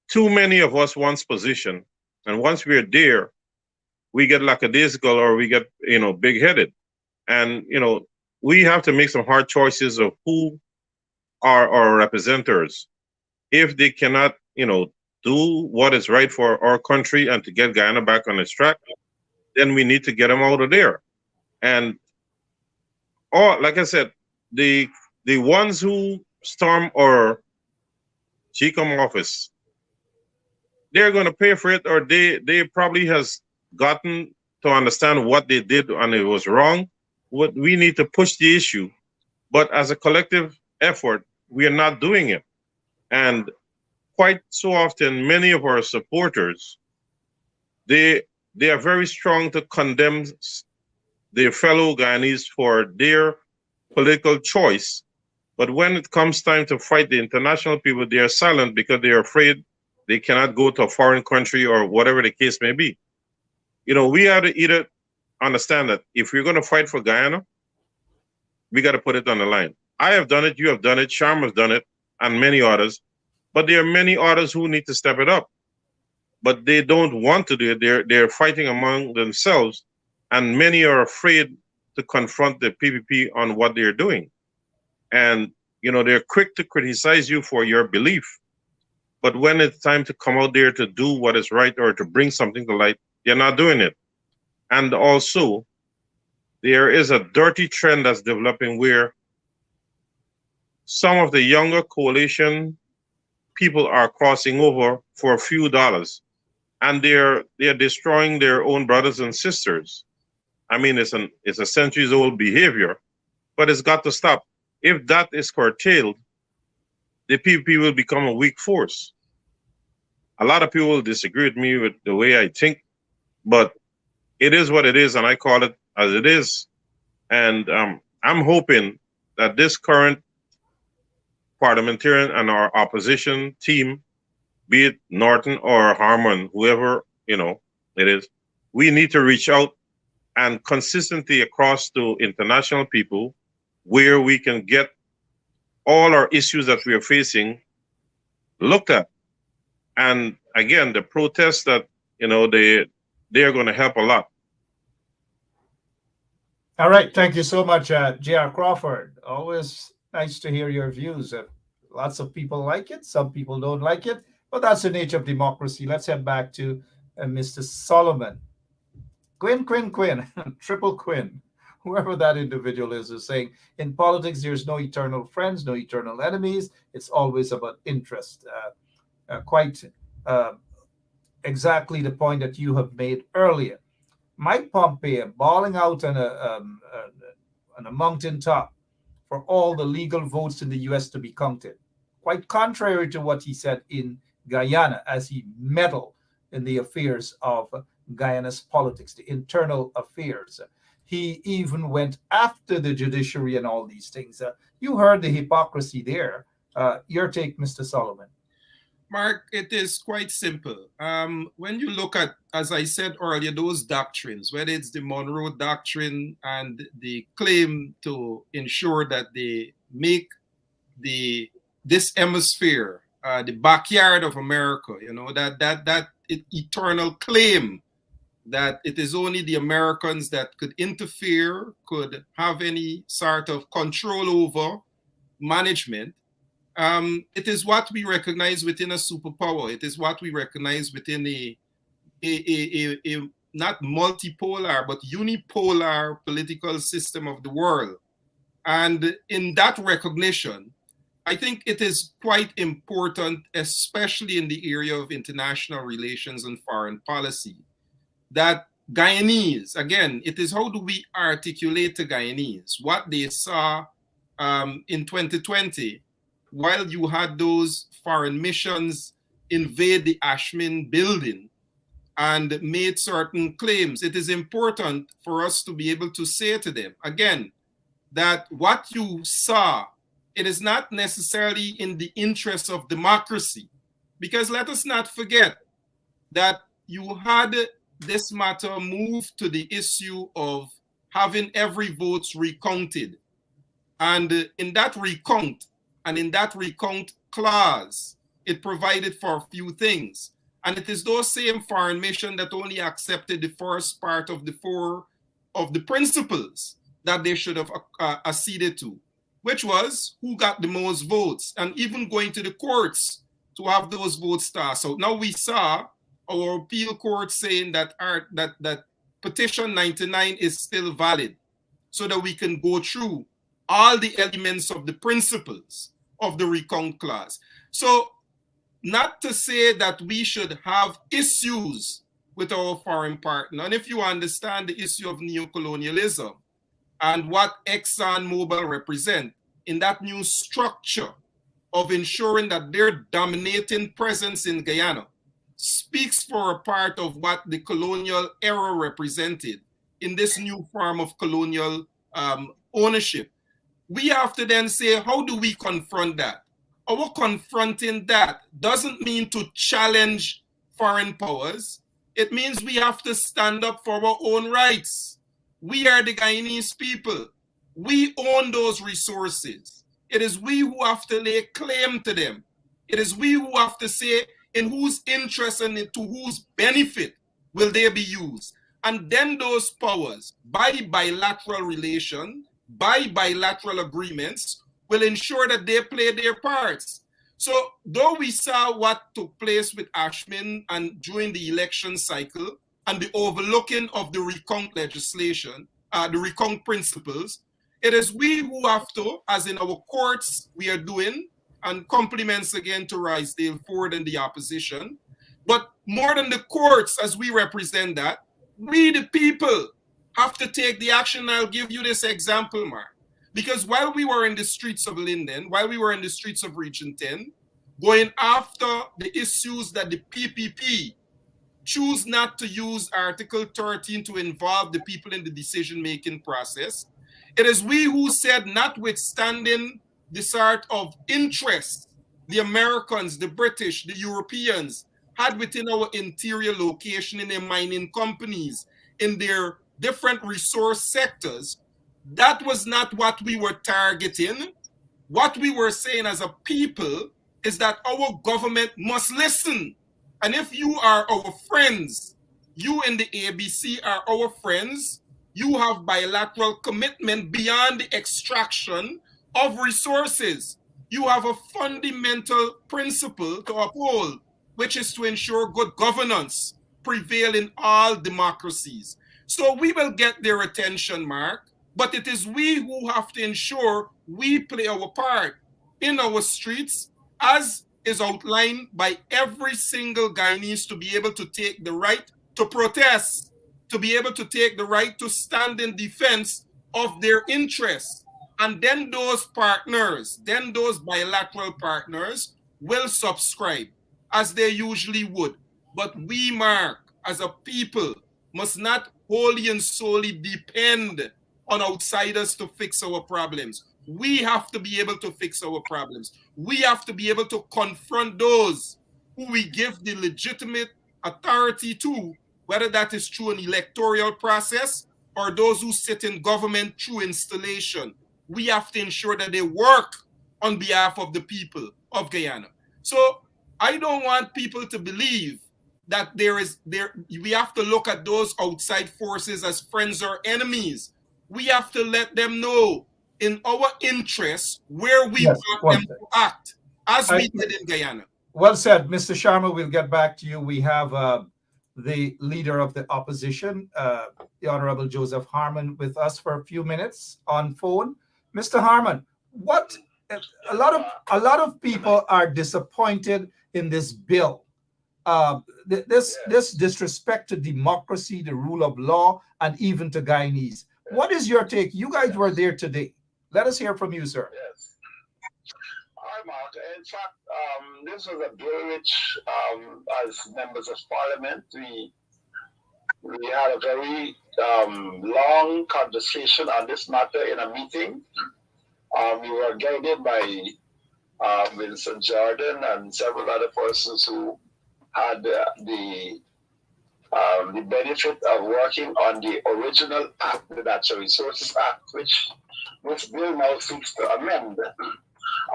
Speaker 6: too many of us wants position, and once we're there, we get lackadaisical or we get, you know, big-headed. And, you know, we have to make some hard choices of who are our representatives. If they cannot, you know, do what is right for our country and to get Guyana back on its track, then we need to get them out of there. And, like I said, the ones who storm our GCOM office, they're going to pay for it, or they probably has gotten to understand what they did and it was wrong, what we need to push the issue, but as a collective effort, we are not doing it. And quite so often, many of our supporters, they are very strong to condemn their fellow Guyanese for their political choice. But when it comes time to fight the international people, they are silent because they are afraid they cannot go to a foreign country or whatever the case may be. You know, we have to either understand that if we're going to fight for Guyana, we got to put it on the line. I have done it, you have done it, Sharma's done it, and many others. But there are many others who need to step it up. But they don't want to do it. They're fighting among themselves, and many are afraid to confront the PPP on what they're doing. And, you know, they're quick to criticize you for your belief. But when it's time to come out there to do what is right or to bring something to light, they're not doing it. And also, there is a dirty trend that's developing where some of the younger coalition people are crossing over for a few dollars, and they're destroying their own brothers and sisters. I mean, it's a centuries-old behavior, but it's got to stop. If that is curtailed, the PPP will become a weak force. A lot of people will disagree with me with the way I think, but it is what it is, and I call it as it is. And I'm hoping that this current parliamentarian and our opposition team, be it Norton or Harmon, whoever, you know, it is, we need to reach out and consistently across to international people where we can get all our issues that we are facing looked at. And again, the protests that, you know, they are going to help a lot.
Speaker 1: All right. Thank you so much, J.R. Crawford. Always nice to hear your views. Lots of people like it. Some people don't like it. But that's the nature of democracy. Let's head back to Mr. Solomon. Quinn, triple Quinn, whoever that individual is saying, in politics, there's no eternal friends, no eternal enemies. It's always about interest. Quite exactly the point that you have made earlier. Mike Pompeo bawling out on a mountaintop for all the legal votes in the U.S. to be counted. Quite contrary to what he said in Guyana as he meddled in the affairs of Guyana's politics, the internal affairs. He even went after the judiciary and all these things. You heard the hypocrisy there. Your take, Mr. Solomon.
Speaker 5: Mark, it is quite simple. When you look at, as I said earlier, those doctrines, whether it's the Monroe Doctrine and the claim to ensure that they make this hemisphere the backyard of America, you know, that eternal claim that it is only the Americans that could interfere, could have any sort of control over management. It is what we recognize within a superpower. It is what we recognize within a not multipolar, but unipolar political system of the world. And in that recognition, I think it is quite important, especially in the area of international relations and foreign policy, that Guyanese, again, it is how do we articulate to Guyanese what they saw in 2020, while you had those foreign missions invade the Ashmin building and made certain claims. It is important for us to be able to say to them, again, that what you saw, it is not necessarily in the interest of democracy. Because let us not forget that you had this matter move to the issue of having every vote recounted. And in that recount, and in that recount clause, it provided for a few things. And it is those same foreign missions that only accepted the first part of the four of the principles that they should have acceded to, which was who got the most votes, and even going to the courts to have those votes tossed out. Now we saw our appeal court saying that that petition 99 is still valid, so that we can go through all the elements of the principles of the recount clause. So not to say that we should have issues with our foreign partner. And if you understand the issue of neocolonialism, and what ExxonMobil represent in that new structure of ensuring that their dominating presence in Guyana speaks for a part of what the colonial era represented in this new form of colonial ownership. We have to then say, how do we confront that? Our confronting that doesn't mean to challenge foreign powers. It means we have to stand up for our own rights. We are the Guyanese people. We own those resources. It is we who have to lay claim to them. It is we who have to say in whose interest and to whose benefit will they be used. And then those powers, by bilateral relation, by bilateral agreements, will ensure that they play their parts. So though we saw what took place with Ashmin and during the election cycle and the overlooking of the recount legislation, the recount principles, it is we who have to, as in our courts we are doing, and compliments again to Risedale, Ford and the opposition, but more than the courts as we represent that, we the people have to take the action. I'll give you this example, Mark. Because while we were in the streets of Linden, while we were in the streets of Region 10, going after the issues that the PPP choose not to use Article 13 to involve the people in the decision-making process, it is we who said, notwithstanding the sort of interest the Americans, the British, the Europeans had within our interior location in their mining companies, in their different resource sectors, that was not what we were targeting. What we were saying as a people is that our government must listen. And if you are our friends, you in the ABC are our friends, you have bilateral commitment beyond the extraction of resources. You have a fundamental principle to uphold, which is to ensure good governance prevail in all democracies. So we will get their attention, Mark, but it is we who have to ensure we play our part in our streets, as is outlined by every single Guyanese, to be able to take the right to protest, to be able to take the right to stand in defense of their interests. And then those partners, then those bilateral partners will subscribe, as they usually would. But we, Mark, as a people, must not wholly and solely depend on outsiders to fix our problems. We have to be able to fix our problems. We have to be able to confront those who we give the legitimate authority to, whether that is through an electoral process or those who sit in government through installation. We have to ensure that they work on behalf of the people of Guyana. So I don't want people to believe that we have to look at those outside forces as friends or enemies. We have to let them know in our interests where we want them to act, as we did in Guyana.
Speaker 1: Well said, Mr. Sharma. We'll get back to you. We have the leader of the opposition, the Honorable Joseph Harmon, with us for a few minutes on phone. Mr. Harmon, a lot of people are disappointed in this bill. This disrespect to democracy, the rule of law, and even to Guyanese. What is your take? You guys were there today. Let us hear from you, sir.
Speaker 9: Yes. Hi, Mark. In fact, this was a bill which, as members of Parliament, we had a very long conversation on this matter in a meeting. We were guided by Vincent Jordan and several other persons who had the benefit of working on the original act, the Natural Resources Act, which this bill now seeks to amend.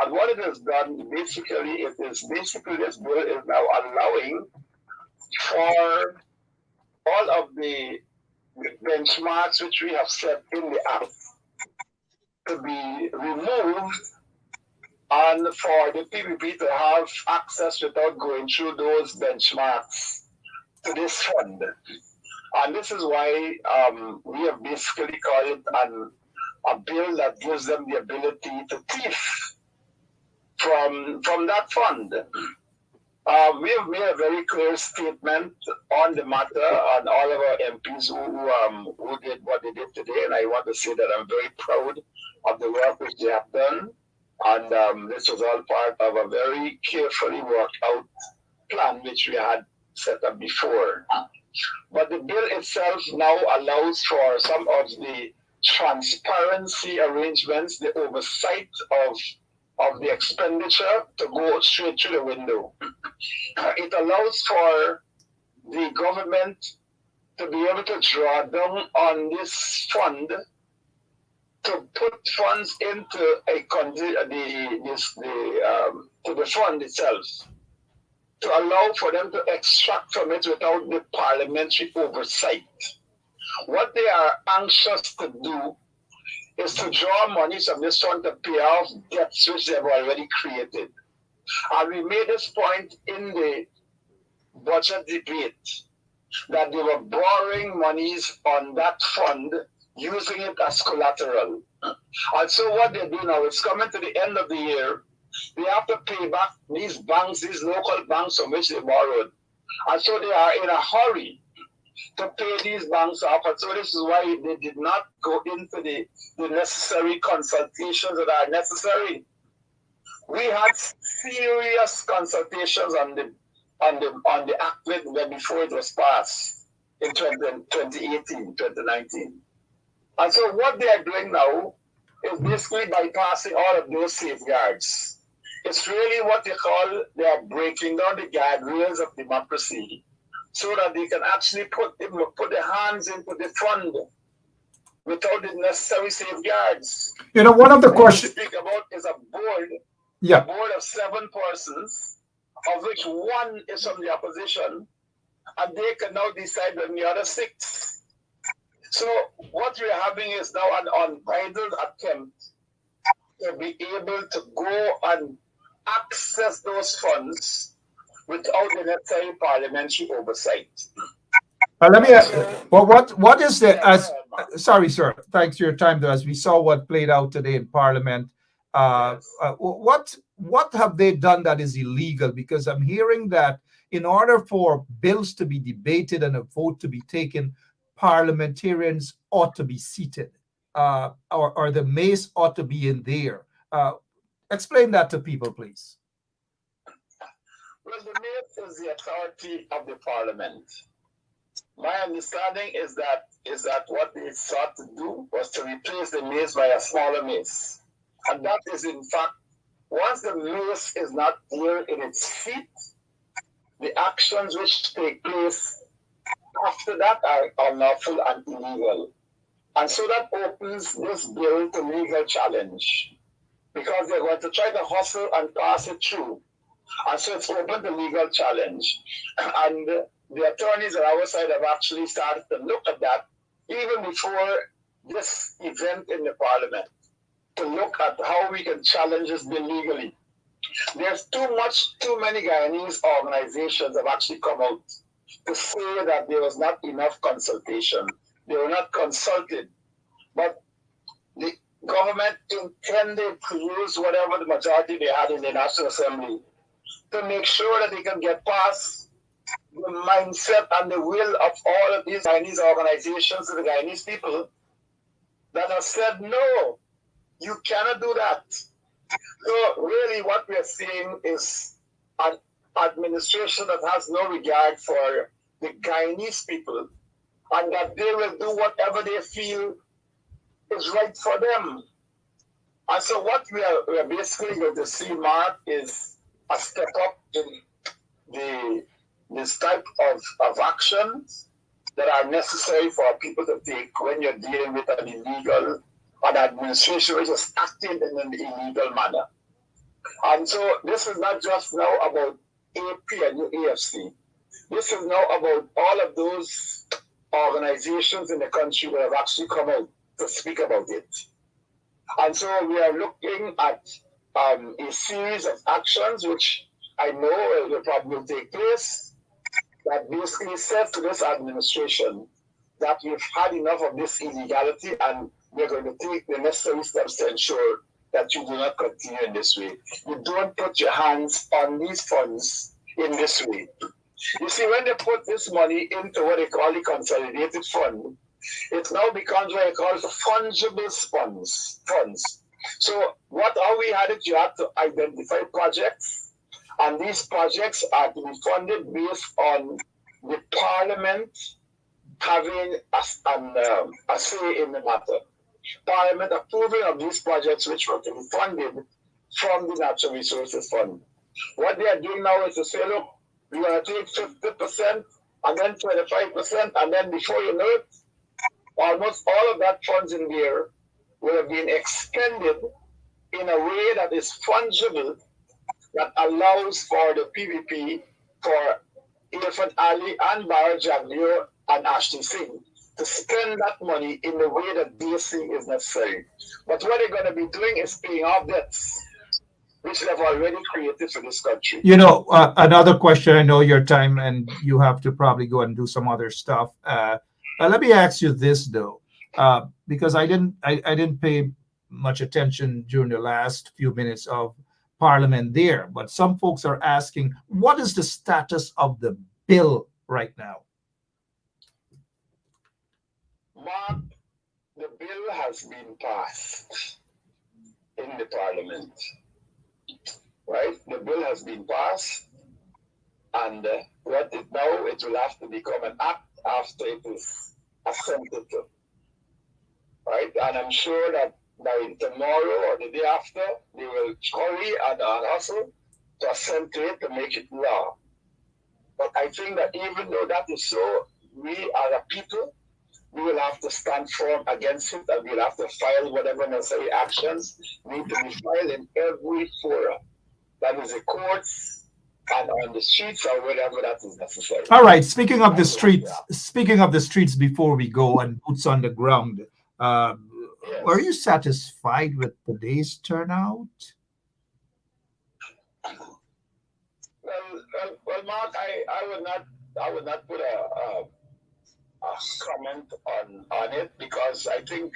Speaker 9: And what it has done, this bill is now allowing for all of the benchmarks which we have set in the act to be removed, and for the PPP to have access without going through those benchmarks to this fund. And this is why we have basically called it a bill that gives them the ability to thief from that fund. We have made a very clear statement on the matter, and all of our MPs who did what they did today. And I want to say that I'm very proud of the work which they have done. And this was all part of a very carefully worked out plan which we had set up before. But the bill itself now allows for some of the transparency arrangements, the oversight of the expenditure to go straight through the window. It allows for the government to be able to draw down on this fund to put funds into to the fund itself, to allow for them to extract from it without the parliamentary oversight. What they are anxious to do is to draw money from this fund to pay off debts which they have already created. And we made this point in the budget debate that they were borrowing monies on that fund, using it as collateral. And so what they do now, it's coming to the end of the year, they have to pay back these banks, these local banks from which they borrowed. And so they are in a hurry to pay these banks off. And so this is why they did not go into the necessary consultations that are necessary. We had serious consultations on the act before it was passed in 2018, 2019. And so what they are doing now is basically bypassing all of those safeguards. It's really what they are breaking down the guardrails of democracy so that they can actually put their hands into the fund without the necessary safeguards.
Speaker 1: One of the questions
Speaker 9: speak about is a board,
Speaker 1: yeah,
Speaker 9: a board of 7 persons, of which 1 is from the opposition, and they can now decide on the other 6. So what we're having is now an unbridled attempt to be able to go and access those funds without the necessary parliamentary oversight.
Speaker 1: Let me ask, well, what is the, sorry, sir, thanks for your time, though, as we saw what played out today in Parliament. What have they done that is illegal? Because I'm hearing that in order for bills to be debated and a vote to be taken, parliamentarians ought to be seated, or the mace ought to be in there. Explain that to people, please.
Speaker 9: Well, the mace is the authority of the parliament. My understanding is that what they sought to do was to replace the mace by a smaller mace. And that is, in fact, once the mace is not there in its seat, the actions which take place after that are unlawful and illegal. And so that opens this bill to legal challenge, because they're going to try to hustle and pass it through. And so it's open to legal challenge. And the attorneys on our side have actually started to look at that even before this event in the parliament, to look at how we can challenge this bill legally. There's too many Guyanese organizations have actually come out to say that there was not enough consultation. They were not consulted. But the government intended to use whatever the majority they had in the National Assembly to make sure that they can get past the mindset and the will of all of these Guyanese organizations and the Guyanese people that have said, no, you cannot do that. So really what we are seeing is an administration that has no regard for the Guyanese people, and that they will do whatever they feel is right for them. And so what we are basically going to see, Mark, is a step up in this type of actions that are necessary for people to take when you're dealing with an administration which is acting in an illegal manner. And so this is not just now about AP and AFC. This is now about all of those organizations in the country that have actually come out to speak about it. And so we are looking at a series of actions which I know will probably take place, that basically says to this administration that we've had enough of this illegality and we're going to take the necessary steps to ensure that you do not continue in this way. You don't put your hands on these funds in this way. You see, when they put this money into what they call the consolidated fund, it now becomes what they call the fungible funds. So how we had it, you have to identify projects, and these projects are to be funded based on the Parliament having a say in the matter. Parliament approving of these projects which were to be funded from the Natural Resources Fund. What they are doing now is to say, look, we're going to take 50% and then 25%, and then before you know it, almost all of that funds in there will have been expended in a way that is fungible, that allows for the PVP, for Elephant Alley and Barra Jaglio and Ashton Singh to spend that money in the way that they see is necessary. But what they're going to be doing is paying off debts, which they have already created for this country.
Speaker 1: You know, another question. I know your time, and you have to probably go and do some other stuff. Let me ask you this though, because I didn't pay much attention during the last few minutes of Parliament there, but some folks are asking, what is the status of the bill right now?
Speaker 9: Mark, the bill has been passed in the Parliament. Right? The bill has been passed, and it will have to become an act after it is assented to. Right? And I'm sure that by tomorrow or the day after, they will hurry and hustle to assent to it to make it law. But I think that even though that is so, we as a people, we will have to stand firm against it, and we'll have to file whatever necessary actions need to be filed in every forum. That is the courts and on the streets or wherever that is necessary.
Speaker 1: All right. Speaking of the streets, before we go and boots on the ground,
Speaker 9: Yes.
Speaker 1: were you satisfied with today's turnout?
Speaker 9: Well, Mark, I would not put a comment on it, because I think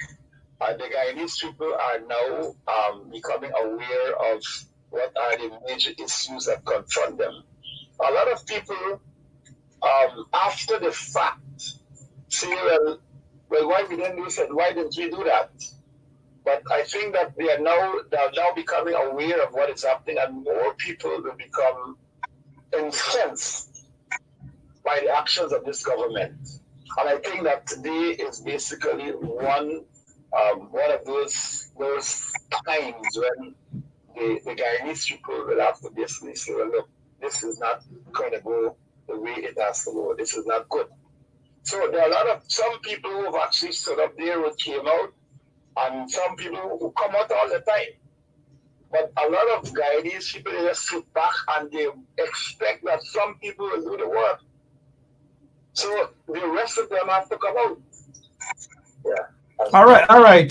Speaker 9: the Guyanese people are now becoming aware of what are the major issues that confront them. A lot of people, after the fact, say, well, why we didn't do this, why didn't we do that? But I think that they are now becoming aware of what is happening, and more people will become incensed by the actions of this government. And I think that today is basically one of those times when the Guyanese people will have to basically say, well, look, this is not going to go the way it has to go. This is not good. So there are some people who have actually stood up there who came out, and some people who come out all the time. But a lot of Guyanese people, they just sit back and they expect that some people will do the work. So the rest of them have to come out. Yeah.
Speaker 1: All right.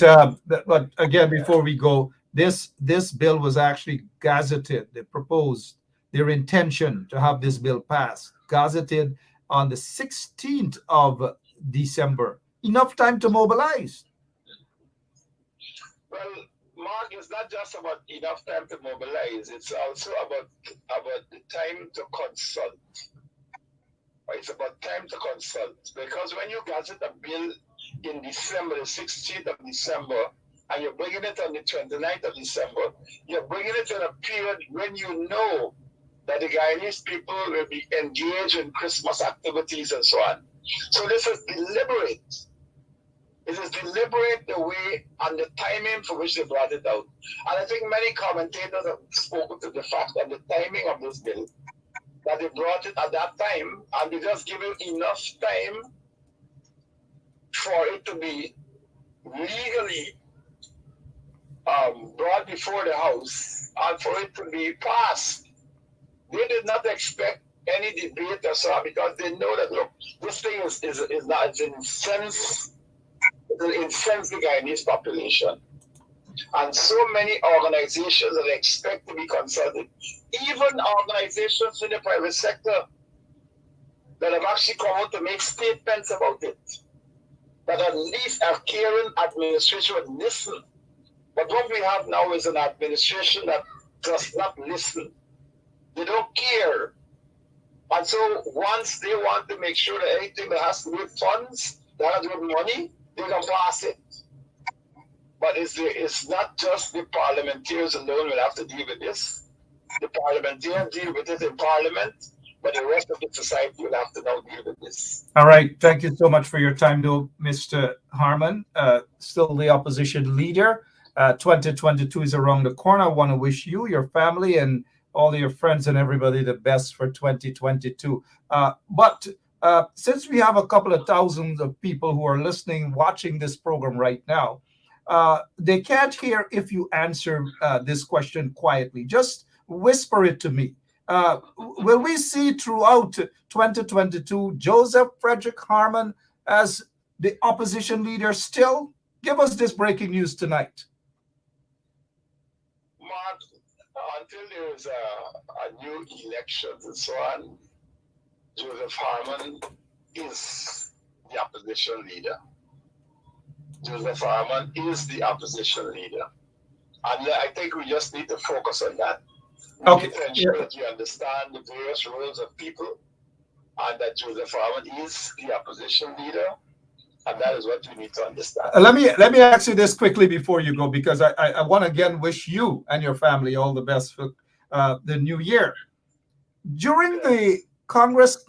Speaker 1: But again, before we go, this bill was actually gazetted. They proposed their intention to have this bill passed, gazetted on the 16th of December. Enough time to mobilize.
Speaker 9: Well, Mark, it's not just about enough time to mobilize. It's also about the time to consult. It's about time to consult, because when you gazette a bill in December, the 16th of December, and you're bringing it on the 29th of December, you're bringing it in a period when you know that the Guyanese people will be engaged in Christmas activities and so on. So this is deliberate. It is deliberate the way and the timing for which they brought it out. And I think many commentators have spoken to the fact that the timing of this bill, that they brought it at that time, and they just give it enough time for it to be legally brought before the House and for it to be passed. They did not expect any debate or so, because they know that, look, this thing is not, it's incense the Guyanese population. And so many organizations that expect to be consulted, even organizations in the private sector that have actually come out to make statements about it, that at least a caring administration would listen. But what we have now is an administration that does not listen. They don't care And so once they want to make sure that anything that has to do with funds, that has to do with money, they can pass it. But it's not just the parliamentarians alone will have to deal with this. The parliamentarians deal with it in Parliament, but the rest of the society will have to now deal with this.
Speaker 1: All right. Thank you so much for your time, though, Mr. Harmon. Still the opposition leader. 2022 is around the corner. I want to wish you, your family, and all your friends and everybody the best for 2022. But since we have a couple of thousands of people who are listening, watching this program right now, they can't hear if you answer this question quietly. Just whisper it to me. Will we see throughout 2022 Joseph Frederick Harmon as the opposition leader still? Give us this breaking news tonight.
Speaker 9: Mark, until there is a new election and so on, Joseph Harmon is the opposition leader. Joseph Harmon is the opposition leader. And I think we just need to focus on that. We need to ensure that you understand the various roles of people and that Joseph Harmon is the opposition leader. And that is what we need to understand.
Speaker 1: Let me ask you this quickly before you go, because I want to again wish you and your family all the best for the new year. During the Congress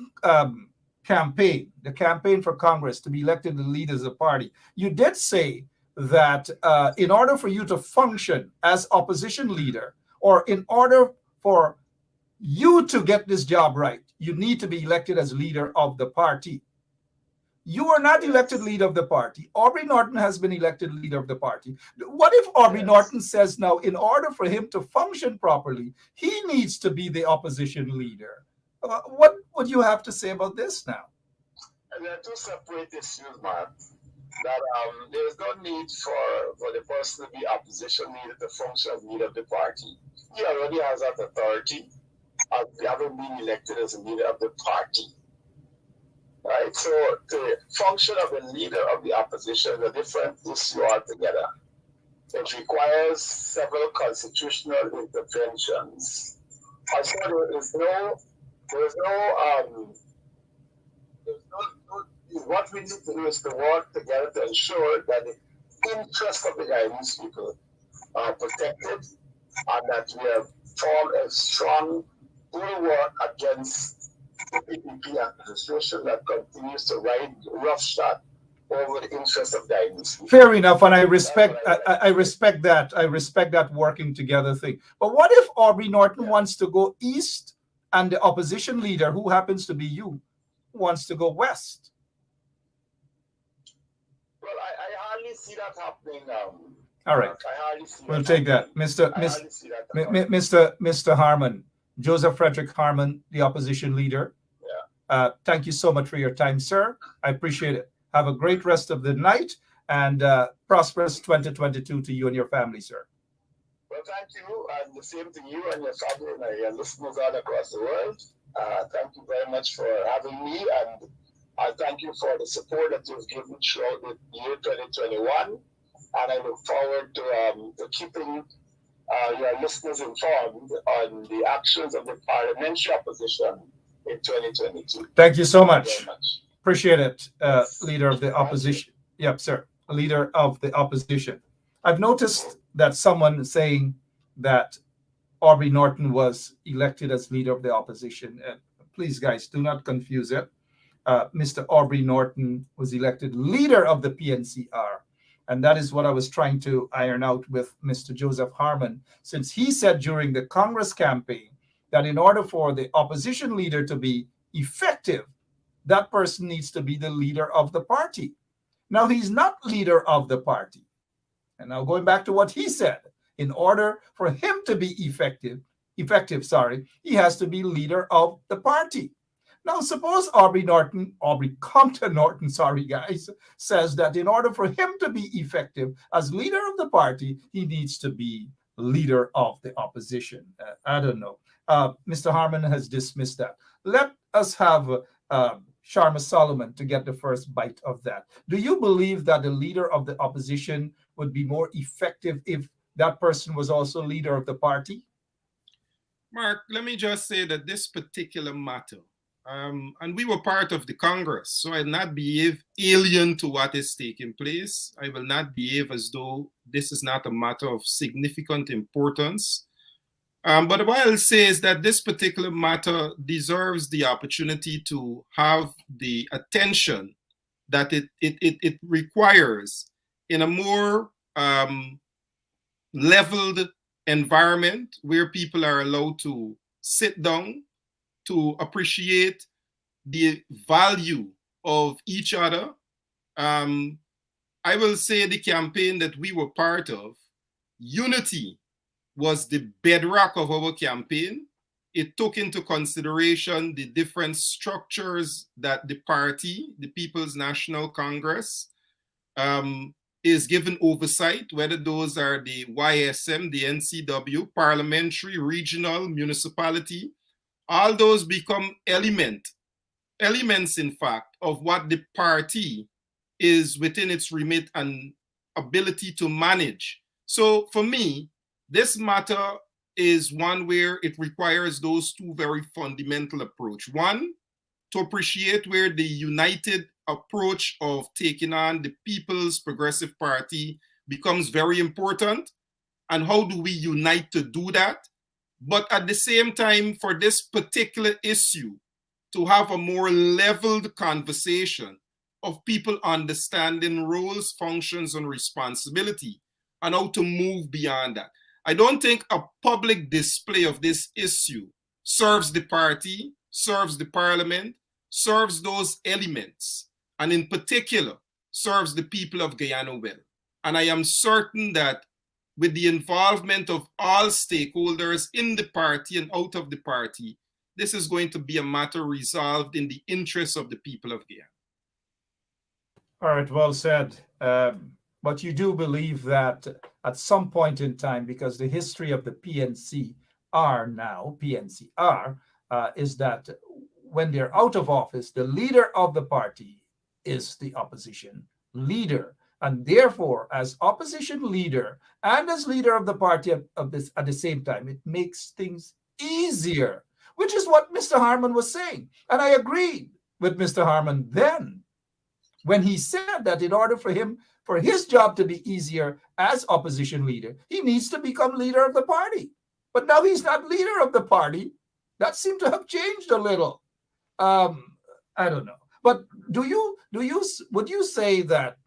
Speaker 1: campaign, the campaign for Congress to be elected the leaders of the party, you did say that in order for you to function as opposition leader, or in order for you to get this job right, you need to be elected as leader of the party. You are not elected leader of the party. Aubrey Norton has been elected leader of the party. What if Aubrey Norton says now, in order for him to function properly, he needs to be the opposition leader? What would you have to say about this now?
Speaker 9: And there are two separate issues, Mark. That there is no need for the person to be opposition leader to function as leader of the party. He already has that authority of having been elected as a leader of the party. Right? So the function of the leader of the opposition is a different issue altogether. It requires several constitutional interventions. And so what we need to do is to work together to ensure that the interests of the Guyanese people are protected and that we have formed a strong bulwark against the PPP administration that continues to ride roughshod over the interests of Guyanese people.
Speaker 1: Fair enough, and I respect that. I respect that working together thing. But what if Aubrey Norton wants to go east and the opposition leader, who happens to be you, wants to go west?
Speaker 9: Well, I hardly see that happening now.
Speaker 1: All right, we'll take that, Mr. Harmon, Joseph Frederick Harmon, the opposition leader.
Speaker 9: Yeah.
Speaker 1: Thank you so much for your time, sir. I appreciate it. Have a great rest of the night and prosperous 2022 to you and your family, sir.
Speaker 9: Well, thank you, and the same to you and your family and your listeners all across the world. Thank you very much for having me, and I thank you for the support that you've given throughout the year 2021. And I look forward to keeping your listeners informed on the actions of the parliamentary opposition in 2022.
Speaker 1: Thank you so much.
Speaker 9: Thank you very much.
Speaker 1: Appreciate it, leader of the opposition. Yep, sir. Leader of the opposition. I've noticed that someone saying that Aubrey Norton was elected as leader of the opposition. Please, guys, do not confuse it. Mr. Aubrey Norton was elected leader of the PNCR. And that is what I was trying to iron out with Mr. Joseph Harmon, since he said during the Congress campaign that in order for the opposition leader to be effective, that person needs to be the leader of the party. Now, he's not leader of the party. And now going back to what he said, in order for him to be effective, he has to be leader of the party. Now, suppose Aubrey Compton Norton, says that in order for him to be effective as leader of the party, he needs to be leader of the opposition. I don't know. Mr. Harmon has dismissed that. Let us have Sharma Solomon to get the first bite of that. Do you believe that the leader of the opposition would be more effective if that person was also leader of the party?
Speaker 5: Mark, let me just say that this particular matter And we were part of the Congress, so I will not behave alien to what is taking place. I will not behave as though this is not a matter of significant importance. But what I'll say is that this particular matter deserves the opportunity to have the attention that it requires in a more leveled environment where people are allowed to sit down, to appreciate the value of each other. I will say the campaign that we were part of, unity was the bedrock of our campaign. It took into consideration the different structures that the party, the People's National Congress, is given oversight, whether those are the YSM, the NCW, parliamentary, regional, municipality. All those become elements, in fact, of what the party is within its remit and ability to manage. So for me, this matter is one where it requires those two very fundamental approach. One, to appreciate where the united approach of taking on the People's Progressive Party becomes very important, and how do we unite to do that? But at the same time, for this particular issue, to have a more leveled conversation of people understanding roles, functions, and responsibility, and how to move beyond that. I don't think a public display of this issue serves the party, serves the parliament, serves those elements, and in particular, serves the people of Guyana well. And I am certain that with the involvement of all stakeholders in the party and out of the party, this is going to be a matter resolved in the interests of the people of Guyana.
Speaker 1: All right, well said. But you do believe that at some point in time, because the history of the PNCR now, PNCR, is that when they're out of office, the leader of the party is the opposition leader. And therefore, as opposition leader and as leader of the party of this at the same time, it makes things easier, which is what Mr. Harmon was saying. And I agreed with Mr. Harmon then when he said that in order for him, for his job to be easier as opposition leader, he needs to become leader of the party. But now he's not leader of the party. That seemed to have changed a little. I don't know. But would you say that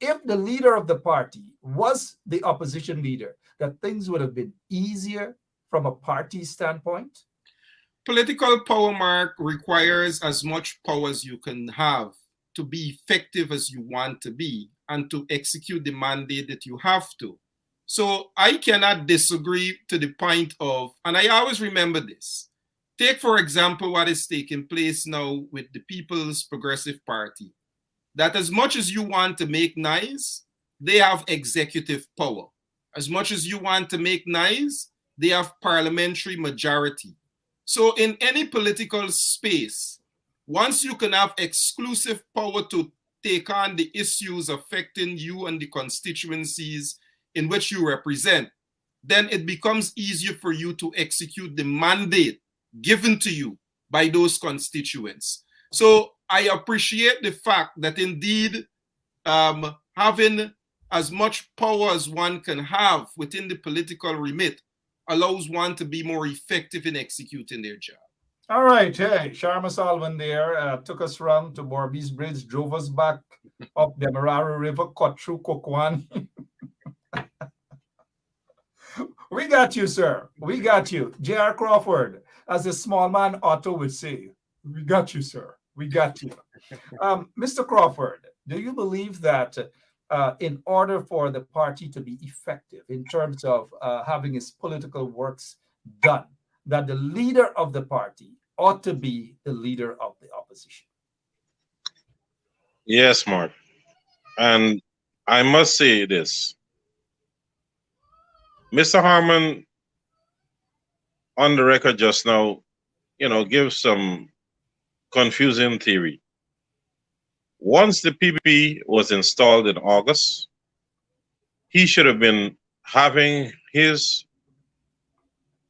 Speaker 1: if the leader of the party was the opposition leader, that things would have been easier from a party standpoint?
Speaker 5: Political power, Mark, requires as much power as you can have to be effective as you want to be and to execute the mandate that you have to. So I cannot disagree to the point of, and I always remember this. Take, for example, what is taking place now with the People's Progressive Party. That as much as you want to make nice, they have executive power. As much as you want to make nice, they have parliamentary majority. So in any political space, once you can have exclusive power to take on the issues affecting you and the constituencies in which you represent, then it becomes easier for you to execute the mandate given to you by those constituents. So I appreciate the fact that indeed having as much power as one can have within the political remit allows one to be more effective in executing their job.
Speaker 1: All right. Hey, Sharma Solomon there took us around to Borby's Bridge, drove us back up the Demerara River, cut through Kokwan. We got you, sir. We got you. J.R. Crawford, as a small man Otto would say, we got you, sir. We got you. Mr. Crawford, do you believe that in order for the party to be effective in terms of having its political works done, that the leader of the party ought to be the leader of the opposition?
Speaker 6: Yes, Mark. And I must say this. Mr. Harmon, on the record just now, gives some confusing theory. Once the PPP was installed in August, he should have been having his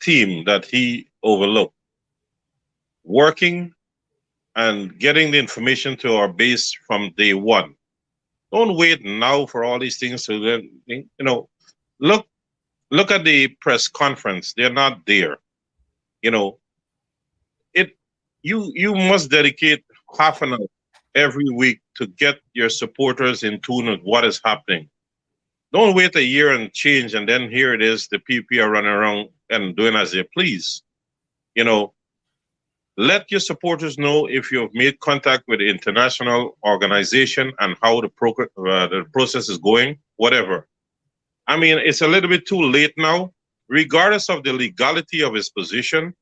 Speaker 6: team that he overlooked working and getting the information to our base from day one. Don't wait now for all these things to then, look at the press conference. They're not there. You know, you must dedicate half an hour every week to get your supporters in tune with what is happening. Don't wait a year and change, and then here it is, the PP are running around and doing as they please. Let your supporters know if you've made contact with the international organization and how the process is going, whatever. I mean, it's a little bit too late now, regardless of the legality of his position.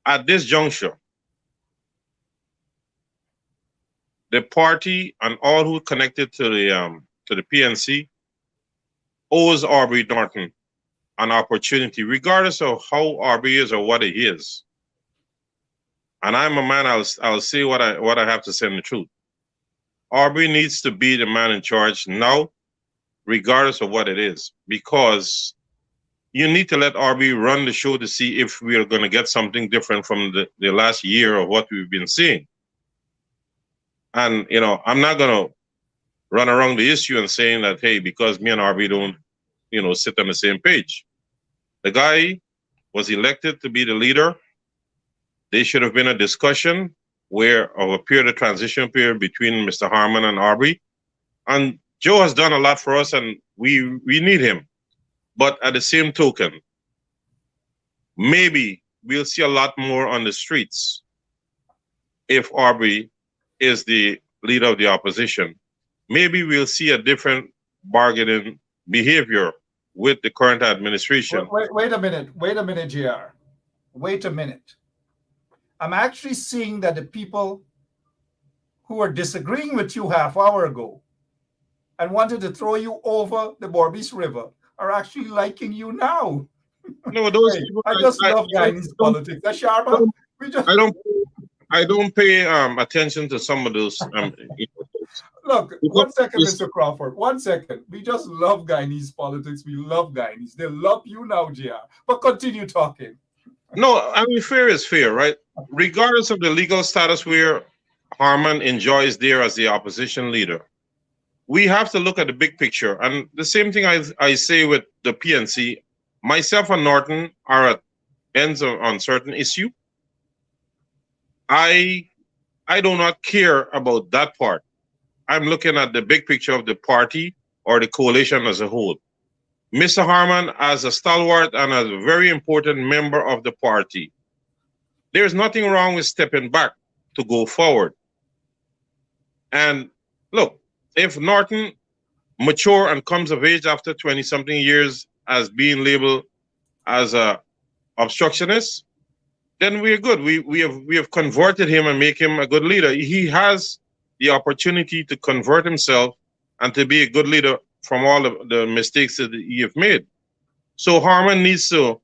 Speaker 6: At this juncture, the party and all who connected to the PNC owes Aubrey Norton an opportunity, regardless of how Aubrey is or what he is. And I'm a man, I'll say what I have to say in the truth. Aubrey needs to be the man in charge now, regardless of what it is, because you need to let Aubrey run the show to see if we are going to get something different from the last year of what we've been seeing. And, I'm not going to run around the issue and saying that, hey, because me and Aubrey don't, sit on the same page. The guy was elected to be the leader. There should have been a discussion of a period of transition period between Mr. Harmon and Aubrey. And Joe has done a lot for us, and we need him. But at the same token, maybe we'll see a lot more on the streets if Aubrey is the leader of the opposition. Maybe we'll see a different bargaining behavior with the current administration.
Speaker 1: Wait a minute, JR. Wait a minute. I'm actually seeing that the people who were disagreeing with you half hour ago and wanted to throw you over the Borbis River are actually liking you now.
Speaker 6: No, those
Speaker 1: Hey,
Speaker 6: people,
Speaker 1: I just love Guyanese politics. Sharma,
Speaker 6: I don't pay attention to some of those.
Speaker 1: Look, 1 second, Mr. Crawford. 1 second. We just love Guyanese politics. We love Guyanese. They love you now, JR. But continue talking.
Speaker 6: No, I mean, fair is fair, right? Regardless of the legal status where Harmon enjoys there as the opposition leader, we have to look at the big picture. And the same thing I say with the PNC, myself and Norton are at ends on certain issue. I do not care about that part. I'm looking at the big picture of the party or the coalition as a whole. Mr. Harmon, as a stalwart and as a very important member of the party, there's nothing wrong with stepping back to go forward. And look, if Norton mature and comes of age after 20-something years as being labeled as a obstructionist, then we're good. We have converted him and make him a good leader. He has the opportunity to convert himself and to be a good leader from all of the mistakes that he have made. So Harmon needs to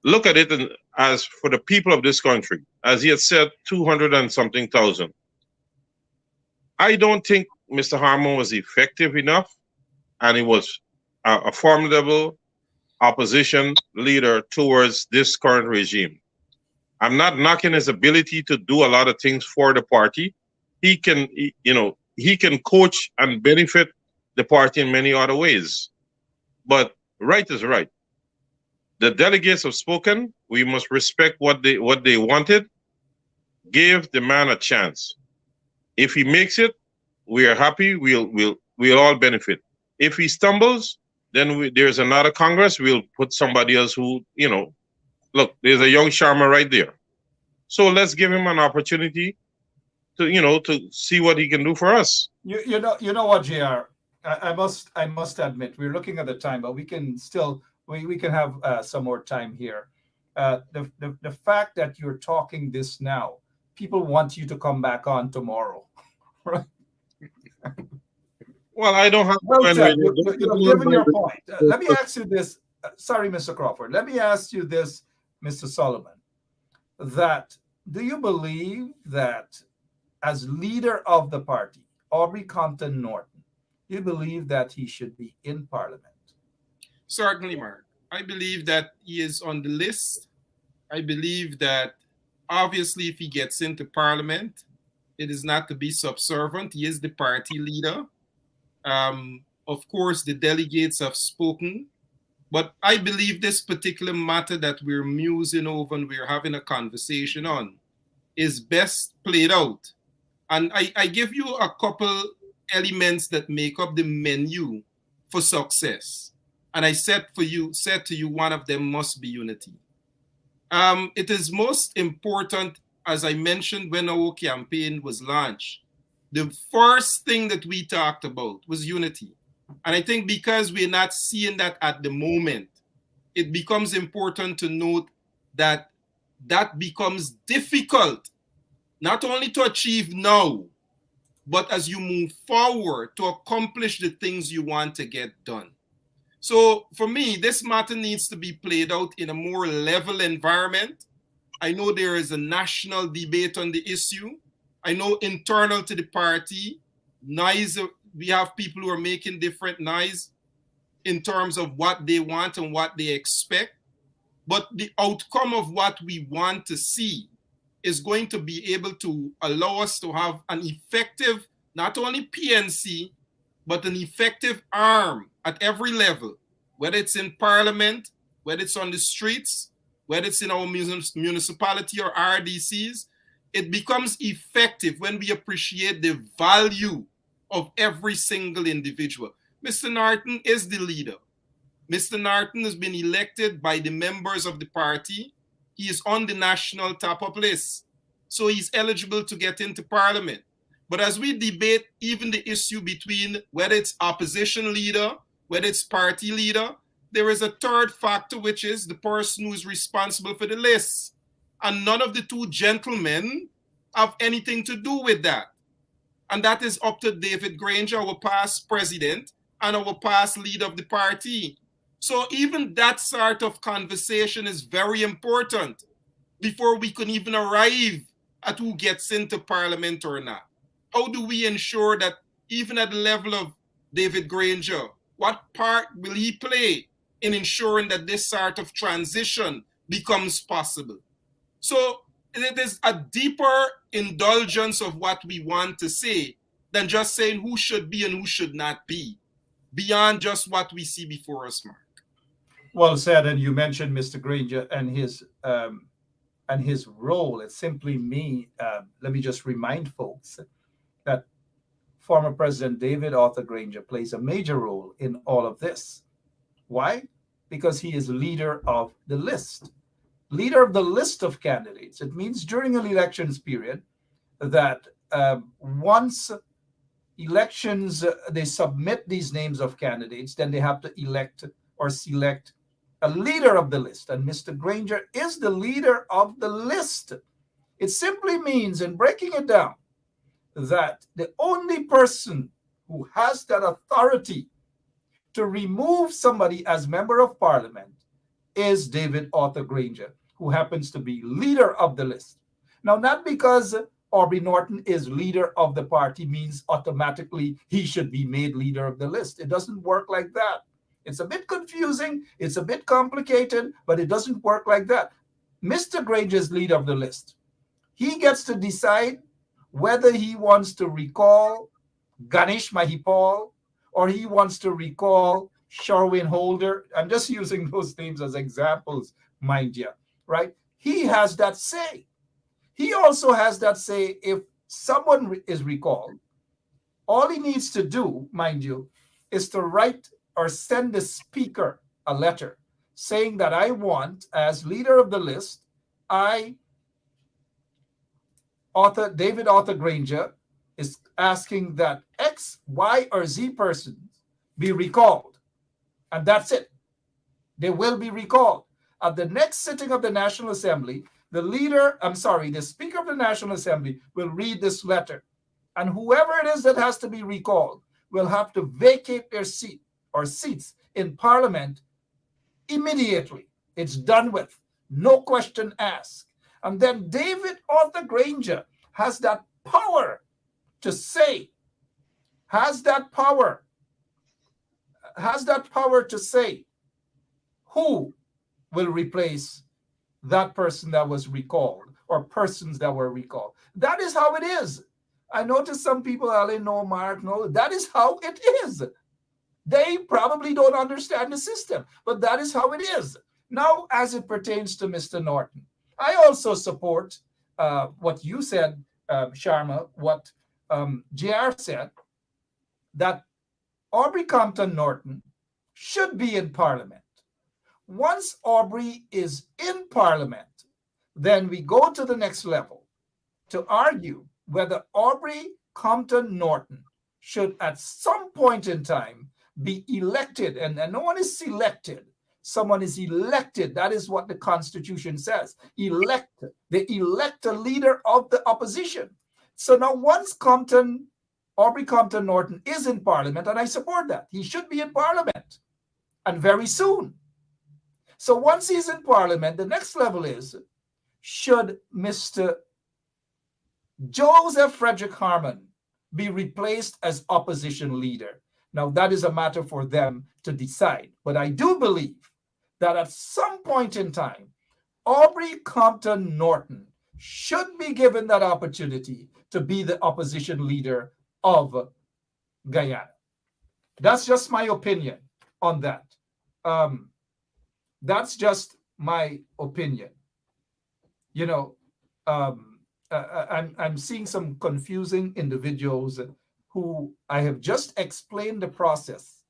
Speaker 6: look at it as for the people of this country, as he had said, 200 and something thousand. I don't think Mr. Harmon was effective enough, and he was a formidable opposition leader towards this current regime. I'm not knocking his ability to do a lot of things for the party. He can coach and benefit the party in many other ways. But right is right. The delegates have spoken. We must respect what they wanted. Give the man a chance. If he makes it, we are happy. We'll all benefit. If he stumbles, then there's another Congress. We'll put somebody else who, look, there's a young Sharma right there. So let's give him an opportunity to see what he can do for us.
Speaker 1: You know what, JR? I must admit, we're looking at the time, but we can still we can have some more time here. The fact that you're talking this now, people want you to come back on tomorrow, right?
Speaker 6: Well, I don't have.
Speaker 1: Well said. You've given your point. Let me ask you this. Sorry, Mr. Crawford. Let me ask you this, Mr. Solomon. That do you believe that as leader of the party, Aubrey Compton Norton, you believe that he should be in Parliament?
Speaker 5: Certainly, Mark. I believe that he is on the list. I believe that obviously, if he gets into Parliament, it is not to be subservient. He is the party leader. Of course, the delegates have spoken. But I believe this particular matter that we're musing over and we're having a conversation on is best played out. And I give you a couple elements that make up the menu for success. And I said to you, one of them must be unity. It is most important, as I mentioned when our campaign was launched, the first thing that we talked about was unity. And I think because we're not seeing that at the moment, it becomes important to note that that becomes difficult, not only to achieve now, but as you move forward to accomplish the things you want to get done. So for me, this matter needs to be played out in a more level environment. I know there is a national debate on the issue. I know internal to the party, we have people who are making different noise in terms of what they want and what they expect. But the outcome of what we want to see is going to be able to allow us to have an effective, not only PNC, but an effective arm at every level, whether it's in Parliament, whether it's on the streets, whether it's in our municipality or RDCs. It becomes effective when we appreciate the value of every single individual. Mr. Norton is the leader. Mr. Norton has been elected by the members of the party. He is on the national top-up list. So he's eligible to get into Parliament. But as we debate even the issue between whether it's opposition leader, whether it's party leader, there is a third factor, which is the person who is responsible for the list. And none of the two gentlemen have anything to do with that. And that is up to David Granger, our past president, and our past leader of the party. So even that sort of conversation is very important before we can even arrive at who gets into Parliament or not. How do we ensure that even at the level of David Granger, what part will he play in ensuring that this sort of transition becomes possible? So it is a deeper indulgence of what we want to say than just saying who should be and who should not be, beyond just what we see before us, Mark.
Speaker 1: Well said. And you mentioned Mr. Granger and his role. It simply let me just remind folks that former President David Arthur Granger plays a major role in all of this. Why? Because he is leader of the list. Leader of the list of candidates. It means during an elections period that once elections, they submit these names of candidates, then they have to elect or select a leader of the list. And Mr. Granger is the leader of the list. It simply means, in breaking it down, that the only person who has that authority to remove somebody as member of Parliament is David Arthur Granger, who happens to be leader of the list. Now, not because Aubrey Norton is leader of the party means automatically he should be made leader of the list. It doesn't work like that. It's a bit confusing, it's a bit complicated, but it doesn't work like that. Mr. Granger is leader of the list. He gets to decide whether he wants to recall Ganesh Mahipal or he wants to recall Sherwin Holder. I'm just using those names as examples, mind you, right? He has that say. He also has that say if someone is recalled. All he needs to do, mind you, is to write or send the speaker a letter saying that I want, as leader of the list, David Arthur Granger is asking that X, Y, or Z persons be recalled. And that's it. They will be recalled. At the next sitting of the National Assembly, the Speaker of the National Assembly will read this letter. And whoever it is that has to be recalled will have to vacate their seat or seats in Parliament immediately. It's done with. No question asked. And then David Arthur Granger has that power to say, who will replace that person that was recalled, or persons that were recalled. That is how it is. I noticed some people, no, Mark, no, that is how it is. They probably don't understand the system, but that is how it is. Now, as it pertains to Mr. Norton, I also support what you said, Sharma, what JR said, that Aubrey Compton Norton should be in Parliament. Once Aubrey is in Parliament, then we go to the next level to argue whether Aubrey Compton Norton should at some point in time be elected. And no one is selected. Someone is elected. That is what the Constitution says. Elect. They elect a leader of the opposition. So now once Aubrey Compton Norton is in Parliament, and I support that, he should be in Parliament, and very soon. So once he's in Parliament, the next level is, should Mr. Joseph Frederick Harmon be replaced as opposition leader? Now, that is a matter for them to decide. But I do believe that at some point in time, Aubrey Compton Norton should be given that opportunity to be the opposition leader of Guyana. That's just my opinion on that. That's just my opinion. You know, I'm seeing some confusing individuals who I have just explained the process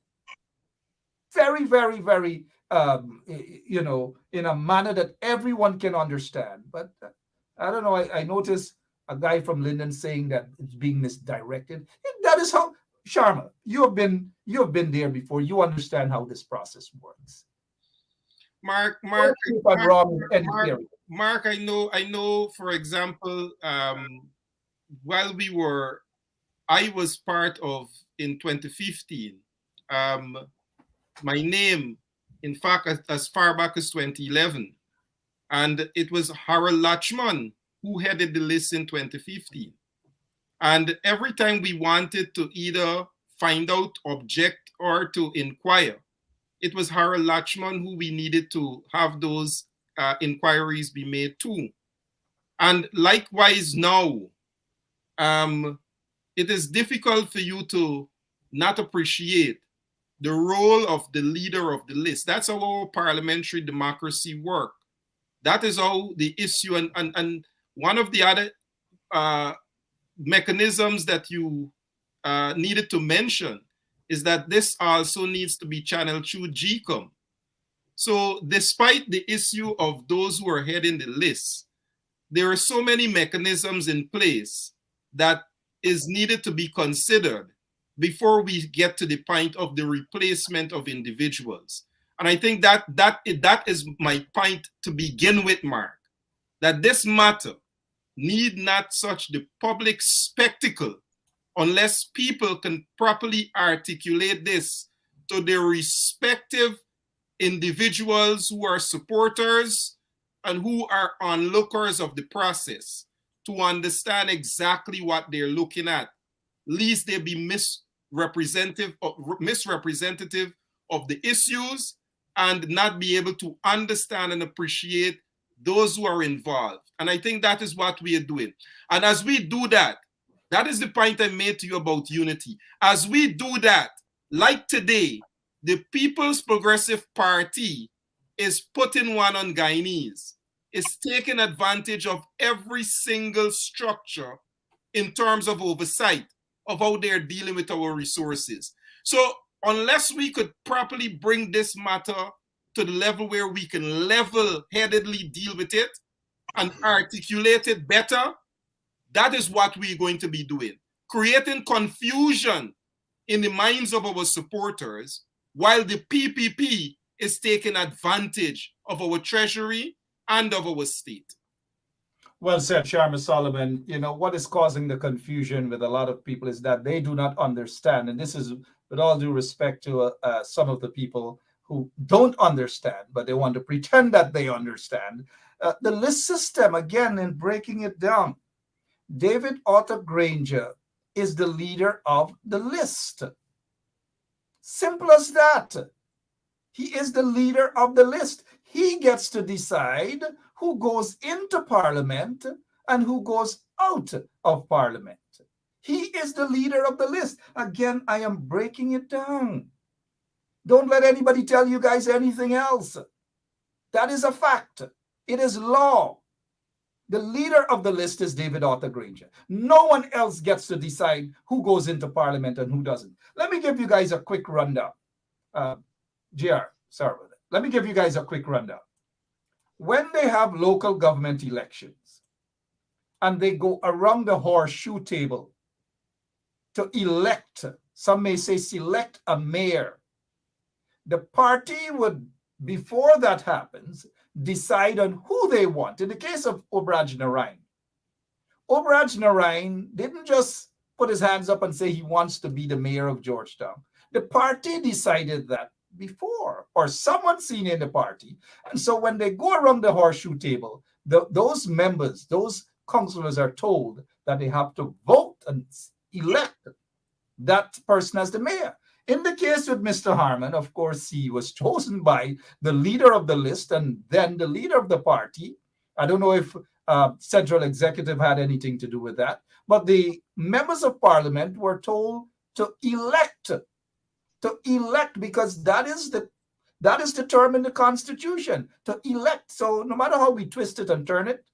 Speaker 1: very, very, very, you know, in a manner that everyone can understand. But I don't know. I noticed a guy from Linden saying that it's being misdirected. That is how, Sharma, you have been there before. You understand how this process works.
Speaker 5: Mark, I know, for example, while I was part of, in 2015, my name, in fact, as far back as 2011, and it was Harold Lachman who headed the list in 2015. And every time we wanted to either find out, object, or to inquire, it was Harold Lachman who we needed to have those inquiries be made to. And likewise now, it is difficult for you to not appreciate the role of the leader of the list. That's how our parliamentary democracy works. That is how the issue, and one of the other mechanisms that you needed to mention is that this also needs to be channeled through GCOM. So despite the issue of those who are heading the list, there are so many mechanisms in place that is needed to be considered before we get to the point of the replacement of individuals. And I think that is my point to begin with, Mark, that this matter need not such the public spectacle unless people can properly articulate this to their respective individuals who are supporters and who are onlookers of the process, to understand exactly what they're looking at, lest they be misrepresentative of the issues and not be able to understand and appreciate those who are involved. And I think that is what we are doing. And as we do that, that is the point I made to you about unity. As we do that, like today, the People's Progressive Party is putting one on Guyanese, is taking advantage of every single structure in terms of oversight of how they're dealing with our resources. So unless we could properly bring this matter to the level where we can level-headedly deal with it and articulate it better, that is what we're going to be doing. Creating confusion in the minds of our supporters while the PPP is taking advantage of our treasury and of our state.
Speaker 1: Well said, Sharma Solomon. You know, what is causing the confusion with a lot of people is that they do not understand. And this is with all due respect to some of the people who don't understand, but they want to pretend that they understand. The list system, again, in breaking it down, David Arthur Granger is the leader of the list. Simple as that. He is the leader of the list. He gets to decide who goes into Parliament and who goes out of Parliament. He is the leader of the list. Again, I am breaking it down. Don't let anybody tell you guys anything else. That is a fact. It is law. The leader of the list is David Arthur Granger. No one else gets to decide who goes into Parliament and who doesn't. Let me give you guys a quick rundown. JR, sorry about that. Let me give you guys a quick rundown. When they have local government elections and they go around the horseshoe table to elect, some may say select a mayor, the party would, before that happens, decide on who they want. In the case of Obraj Narain didn't just put his hands up and say he wants to be the mayor of Georgetown. The party decided that before, or someone seen in the party. And so when they go around the horseshoe table, those members, those councillors are told that they have to vote and elect that person as the mayor. In the case with Mr. Harmon, of course, he was chosen by the leader of the list and then the leader of the party. I don't know if Central Executive had anything to do with that, but the members of Parliament were told to elect because that is the term in the Constitution, to elect. So no matter how we twist it and turn it,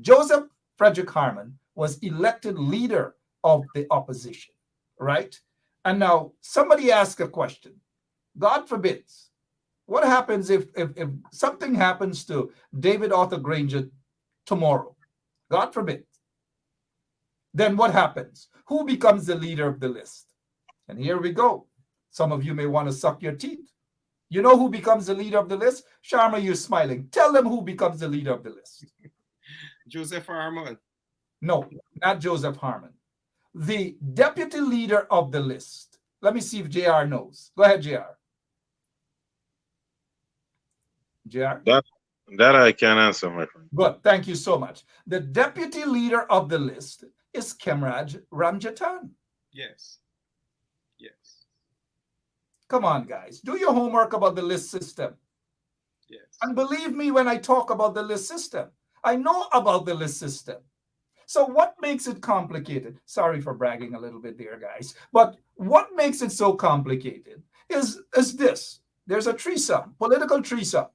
Speaker 1: Joseph Frederick Harmon was elected leader of the opposition, right? And now somebody asked a question. God forbids. What happens if something happens to David Arthur Granger tomorrow? God forbid. Then what happens? Who becomes the leader of the list? And here we go. Some of you may want to suck your teeth. You know who becomes the leader of the list? Sharma, you're smiling. Tell them who becomes the leader of the list.
Speaker 5: Joseph Harmon.
Speaker 1: No, not Joseph Harmon. The deputy leader of the list. Let me see if JR knows. Go ahead, JR. JR?
Speaker 6: That I can answer, my friend.
Speaker 1: Good. Thank you so much. The deputy leader of the list is Kemraj Ramjatan.
Speaker 5: Yes. Yes.
Speaker 1: Come on, guys. Do your homework about the list system.
Speaker 5: Yes.
Speaker 1: And believe me when I talk about the list system. I know about the list system. So what makes it complicated? Sorry for bragging a little bit there, guys. But what makes it so complicated is this. There's a threesome, political threesome.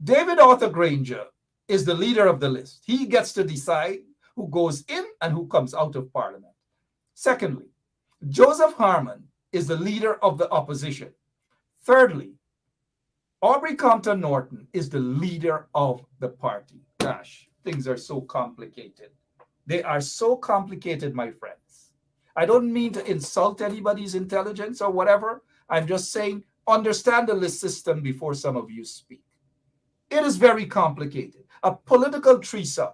Speaker 1: David Arthur Granger is the leader of the list. He gets to decide who goes in and who comes out of Parliament. Secondly, Joseph Harmon is the leader of the opposition. Thirdly, Aubrey Compton Norton is the leader of the party. Gosh, things are so complicated. They are so complicated, my friends. I don't mean to insult anybody's intelligence or whatever. I'm just saying, understand the list system before some of you speak. It is very complicated. A political threesome.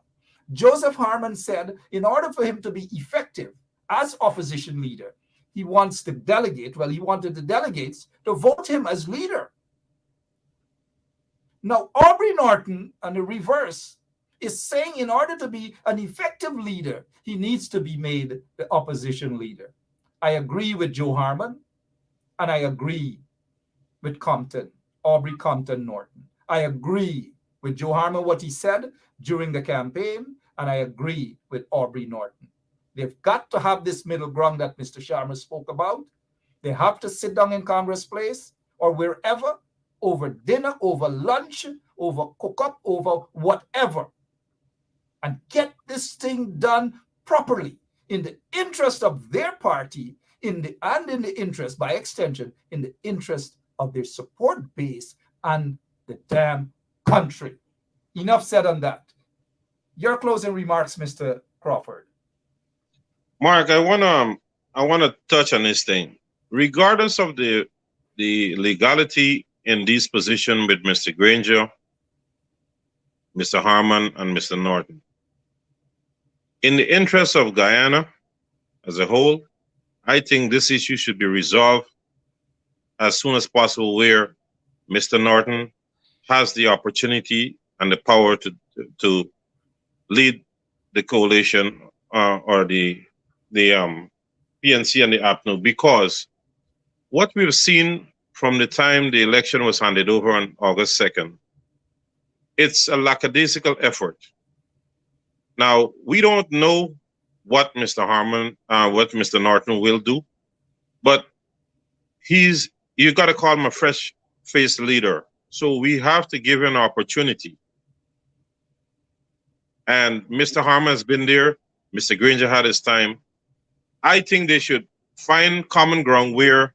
Speaker 1: Joseph Harmon said, in order for him to be effective as opposition leader, he wants to delegate. Well, he wanted the delegates to vote him as leader. Now, Aubrey Norton, on the reverse, is saying in order to be an effective leader, he needs to be made the opposition leader. I agree with Joe Harmon, and I agree with Compton, Aubrey Compton Norton. I agree with Joe Harmon, what he said during the campaign, and I agree with Aubrey Norton. They've got to have this middle ground that Mr. Sharma spoke about. They have to sit down in Congress Place or wherever, over dinner, over lunch, over cook-up, over whatever, and get this thing done properly in the interest of their party, in the interest, by extension, in the interest of their support base and the damn country. Enough said on that. Your closing remarks, Mr. Crawford.
Speaker 6: Mark, I wanna touch on this thing. Regardless of the legality in this position with Mr. Granger, Mr. Harmon, and Mr. Norton, in the interest of Guyana as a whole, I think this issue should be resolved as soon as possible, where Mr. Norton has the opportunity and the power to lead the coalition or the PNC and the APNU, because what we've seen from the time the election was handed over on August 2nd it's a lackadaisical effort. Now, we don't know what Mr. Harmon, what Mr. Norton will do, but you got to call him a fresh-faced leader. So we have to give him an opportunity. And Mr. Harmon has been there. Mr. Granger had his time. I think they should find common ground where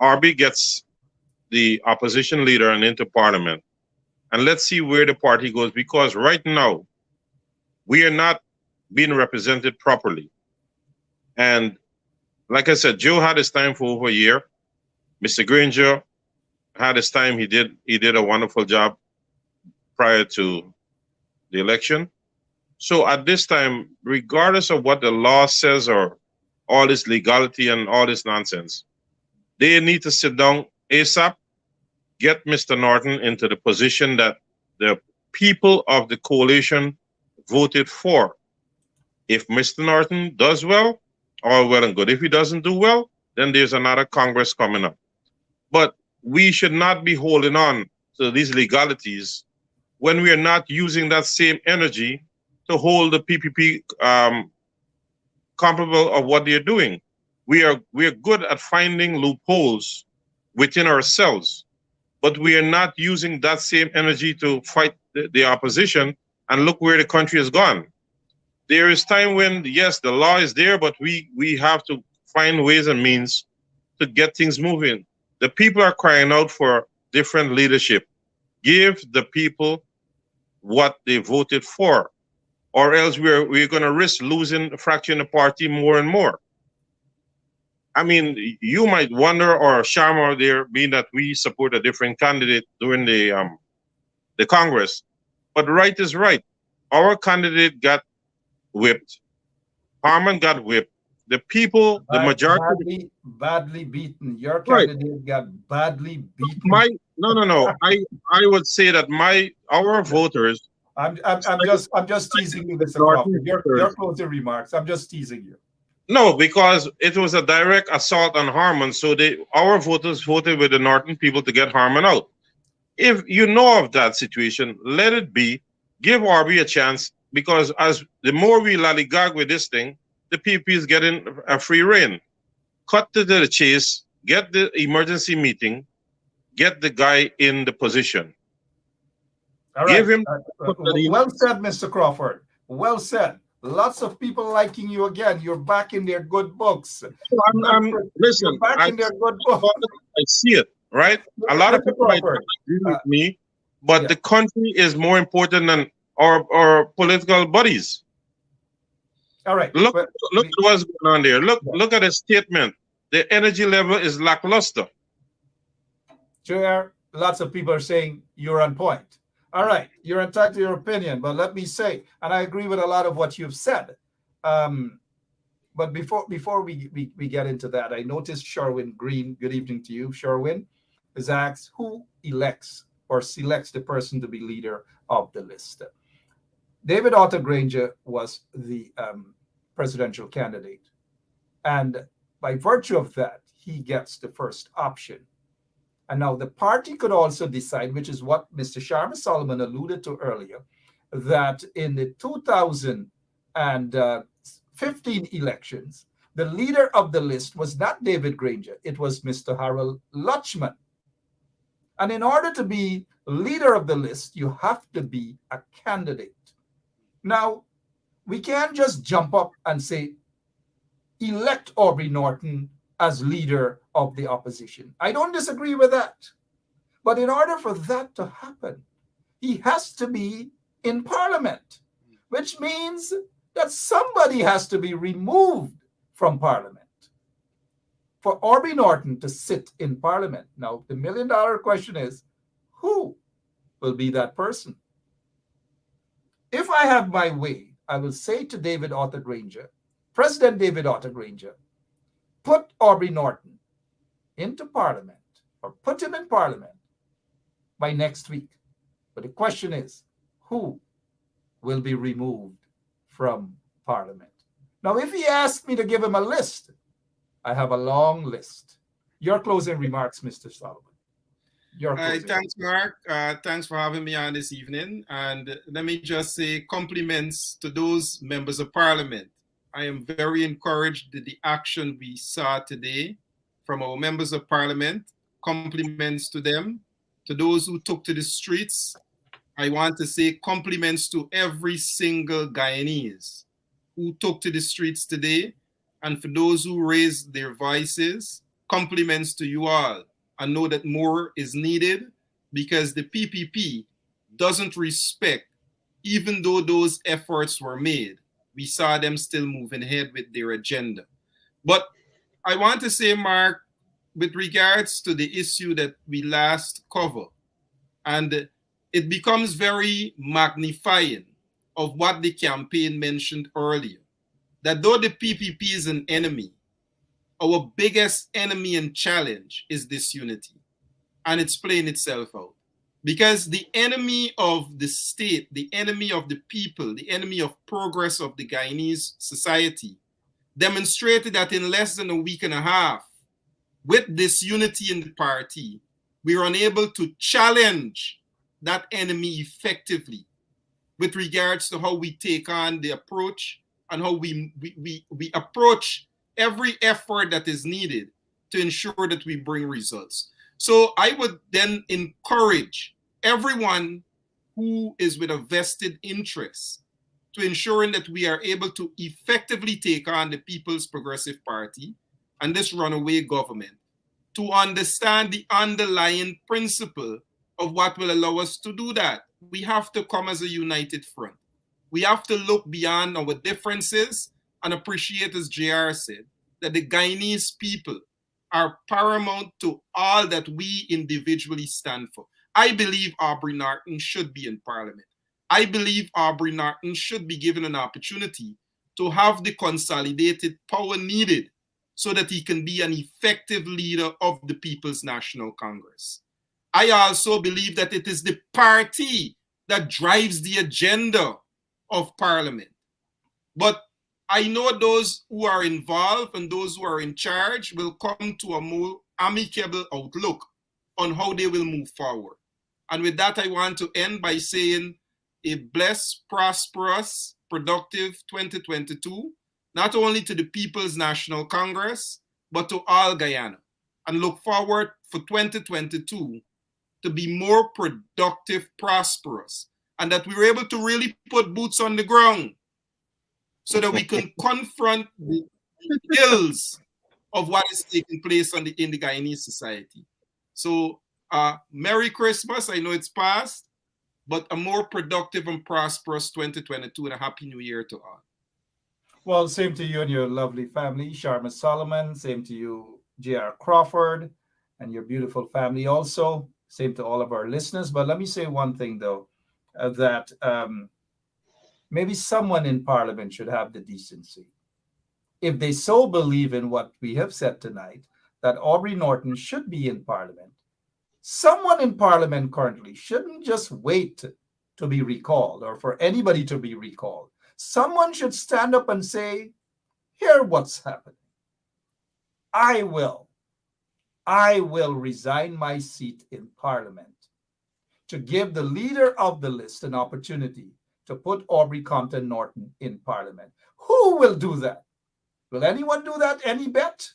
Speaker 6: RB gets the opposition leader and into parliament. And let's see where the party goes, because right now, we are not being represented properly. And like I said, Joe had his time for over a year. Mr. Granger had his time. He did a wonderful job prior to the election. So at this time, regardless of what the law says or all this legality and all this nonsense, they need to sit down ASAP, get Mr. Norton into the position that the people of the coalition voted for. If Mr. Norton does well, all well and good. If he doesn't do well, then there's another Congress coming up. But we should not be holding on to these legalities when we are not using that same energy to hold the PPP comparable of what they're doing. We are good at finding loopholes within ourselves, but we are not using that same energy to fight the opposition, and look where the country has gone. There is time when, yes, the law is there, but we have to find ways and means to get things moving. The people are crying out for different leadership. Give the people what they voted for, or else we're going to risk losing, fracturing the party more and more. I mean, you might wonder, or Sharma there, being that we support a different candidate during the Congress, but right is right. Our candidate got whipped. Harmon got whipped. The people, the majority,
Speaker 1: badly beaten. Your
Speaker 6: Right.
Speaker 1: candidate got badly beaten.
Speaker 6: No. I would say that our voters.
Speaker 1: I'm just teasing you, Mr. Crawford. Your closing remarks. I'm just teasing you.
Speaker 6: No, because it was a direct assault on Harmon. So our voters voted with the Norton people to get Harmon out. If you know of that situation, let it be. Give RB a chance, because as the more we lollygag with this thing, the PP is getting a free rein. Cut to the chase, get the emergency meeting, get the guy in the position.
Speaker 1: All right.
Speaker 6: Give him.
Speaker 1: Well said, Mr. Crawford. Well said. Lots of people liking you again. You're back in their good books.
Speaker 6: Listen,
Speaker 1: You're back in their good books.
Speaker 6: I see it, right? A lot of people might agree with me, but the country is more important than our political buddies.
Speaker 1: All right.
Speaker 6: Look at what's going on there. Look at the statement. The energy level is lackluster.
Speaker 1: Sure, lots of people are saying you're on point. All right, you're entitled to your opinion, but let me say, and I agree with a lot of what you've said. But before we get into that, I noticed Sherwin Green, good evening to you, Sherwin, is asked who elects or selects the person to be leader of the list. David Arthur Granger was the presidential candidate. And by virtue of that, he gets the first option. And now the party could also decide, which is what Mr. Sharma Solomon alluded to earlier, that in the 2015 elections, the leader of the list was not David Granger, it was Mr. Harold Lutchman. And in order to be leader of the list, you have to be a candidate. Now, we can't just jump up and say, elect Aubrey Norton as leader of the opposition. I don't disagree with that. But in order for that to happen, he has to be in Parliament, which means that somebody has to be removed from Parliament for Aubrey Norton to sit in Parliament. Now, the million-dollar question is, who will be that person? If I have my way, I will say to David Arthur Granger, President David Arthur Granger, put Aubrey Norton into Parliament, or put him in Parliament by next week. But the question is, who will be removed from Parliament? Now, if he asked me to give him a list, I have a long list. Your closing remarks, Mr. Solomon. Your closing.
Speaker 5: Thanks, Mark. Thanks for having me on this evening. And let me just say compliments to those members of Parliament. I am very encouraged with the action we saw today from our members of Parliament. Compliments to them. To those who took to the streets, I want to say compliments to every single Guyanese who took to the streets today. And for those who raised their voices, compliments to you all. I know that more is needed because the PPP doesn't respect, even though those efforts were made, we saw them still moving ahead with their agenda. But I want to say, Mark, with regards to the issue that we last covered, and it becomes very magnifying of what the campaign mentioned earlier, that though the PPP is an enemy, our biggest enemy and challenge is disunity. And it's playing itself out. Because the enemy of the state, the enemy of the people, the enemy of progress of the Guyanese society demonstrated that in less than a week and a half, with disunity in the party, we are unable to challenge that enemy effectively with regards to how we take on the approach and how we approach every effort that is needed to ensure that we bring results. So I would then encourage everyone who is with a vested interest to ensuring that we are able to effectively take on the People's Progressive Party and this runaway government to understand the underlying principle of what will allow us to do that. We have to come as a united front. We have to look beyond our differences and appreciate, as JR said, that the Guyanese people are paramount to all that we individually stand for. I believe Aubrey Norton should be in Parliament. I believe Aubrey Norton should be given an opportunity to have the consolidated power needed so that he can be an effective leader of the People's National Congress. I also believe that it is the party that drives the agenda of Parliament. But I know those who are involved and those who are in charge will come to a more amicable outlook on how they will move forward. And with that, I want to end by saying a blessed, prosperous, productive 2022, not only to the People's National Congress, but to all Guyana. And look forward for 2022 to be more productive, prosperous, and that we were able to really put boots on the ground so that we can confront the ills of what is taking place in the Guyanese society. So, Merry Christmas. I know it's past, but a more productive and prosperous 2022 and a Happy New Year to all.
Speaker 1: Well, same to you and your lovely family, Sharma Solomon. Same to you, J.R. Crawford, and your beautiful family also. Same to all of our listeners. But let me say one thing, though, that maybe someone in Parliament should have the decency, if they so believe in what we have said tonight, that Aubrey Norton should be in Parliament. Someone in Parliament currently shouldn't just wait to be recalled or for anybody to be recalled. Someone should stand up and say, here what's happening. I will resign my seat in Parliament to give the leader of the list an opportunity to put Aubrey Compton Norton in Parliament. Who will do that? Will anyone do that? Any bet?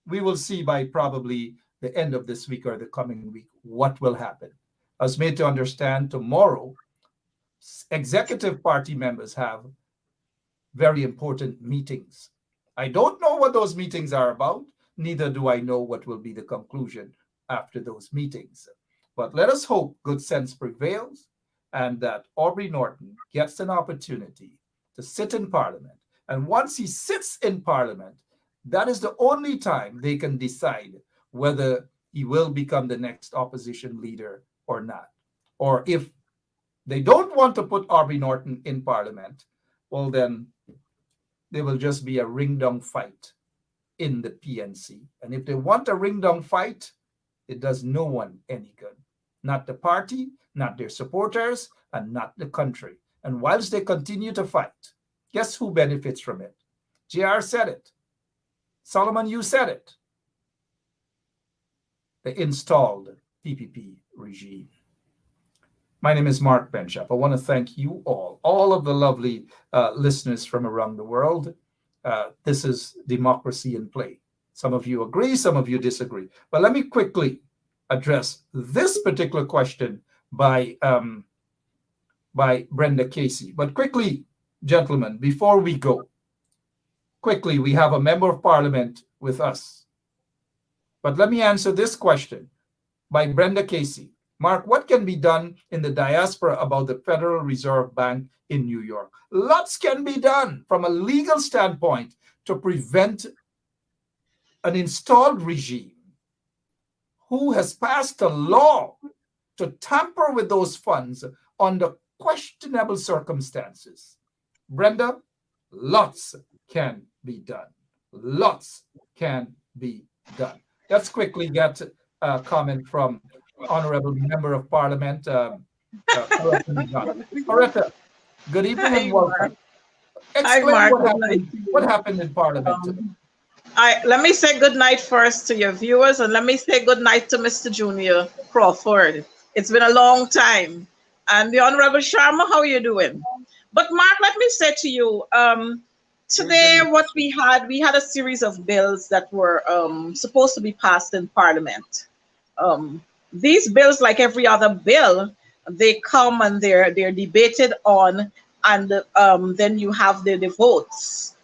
Speaker 1: We will see by probably the end of this week or the coming week what will happen. I was made to understand tomorrow, executive party members have very important meetings. I don't know what those meetings are about, neither do I know what will be the conclusion after those meetings. But let us hope good sense prevails and that Aubrey Norton gets an opportunity to sit in Parliament. And once he sits in Parliament, that is the only time they can decide whether he will become the next opposition leader or not. Or if they don't want to put Aubrey Norton in Parliament, well, then there will just be a ring-dong fight in the PNC. And if they want a ring-dong fight, it does no one any good. Not the party, not their supporters, and not the country. And whilst they continue to fight, guess who benefits from it? JR said it. Solomon, you said it. The installed PPP regime. My name is Mark Benchap. I want to thank you all of the lovely listeners from around the world. This is democracy in play. Some of you agree, some of you disagree. But let me quickly address this particular question by Brenda Casey. But quickly, gentlemen, before we go, quickly, we have a member of parliament with us. But let me answer this question by Brenda Casey. Mark, what can be done in the diaspora about the Federal Reserve Bank in New York? Lots can be done from a legal standpoint to prevent an installed regime who has passed a law to tamper with those funds under questionable circumstances. Brenda, lots can be done. Lots can be done. Let's quickly get a comment from Honorable Member of Parliament, Coretta. Good evening and welcome. Explain what happened in Parliament today.
Speaker 10: Let me say good night first to your viewers, and let me say good night to Mr. Junior Crawford. It's been a long time. And the Honorable Sharma, how are you doing? But Mark, let me say to you, today what we had a series of bills that were supposed to be passed in Parliament. These bills, like every other bill, they come and they're debated on, and then you have the votes.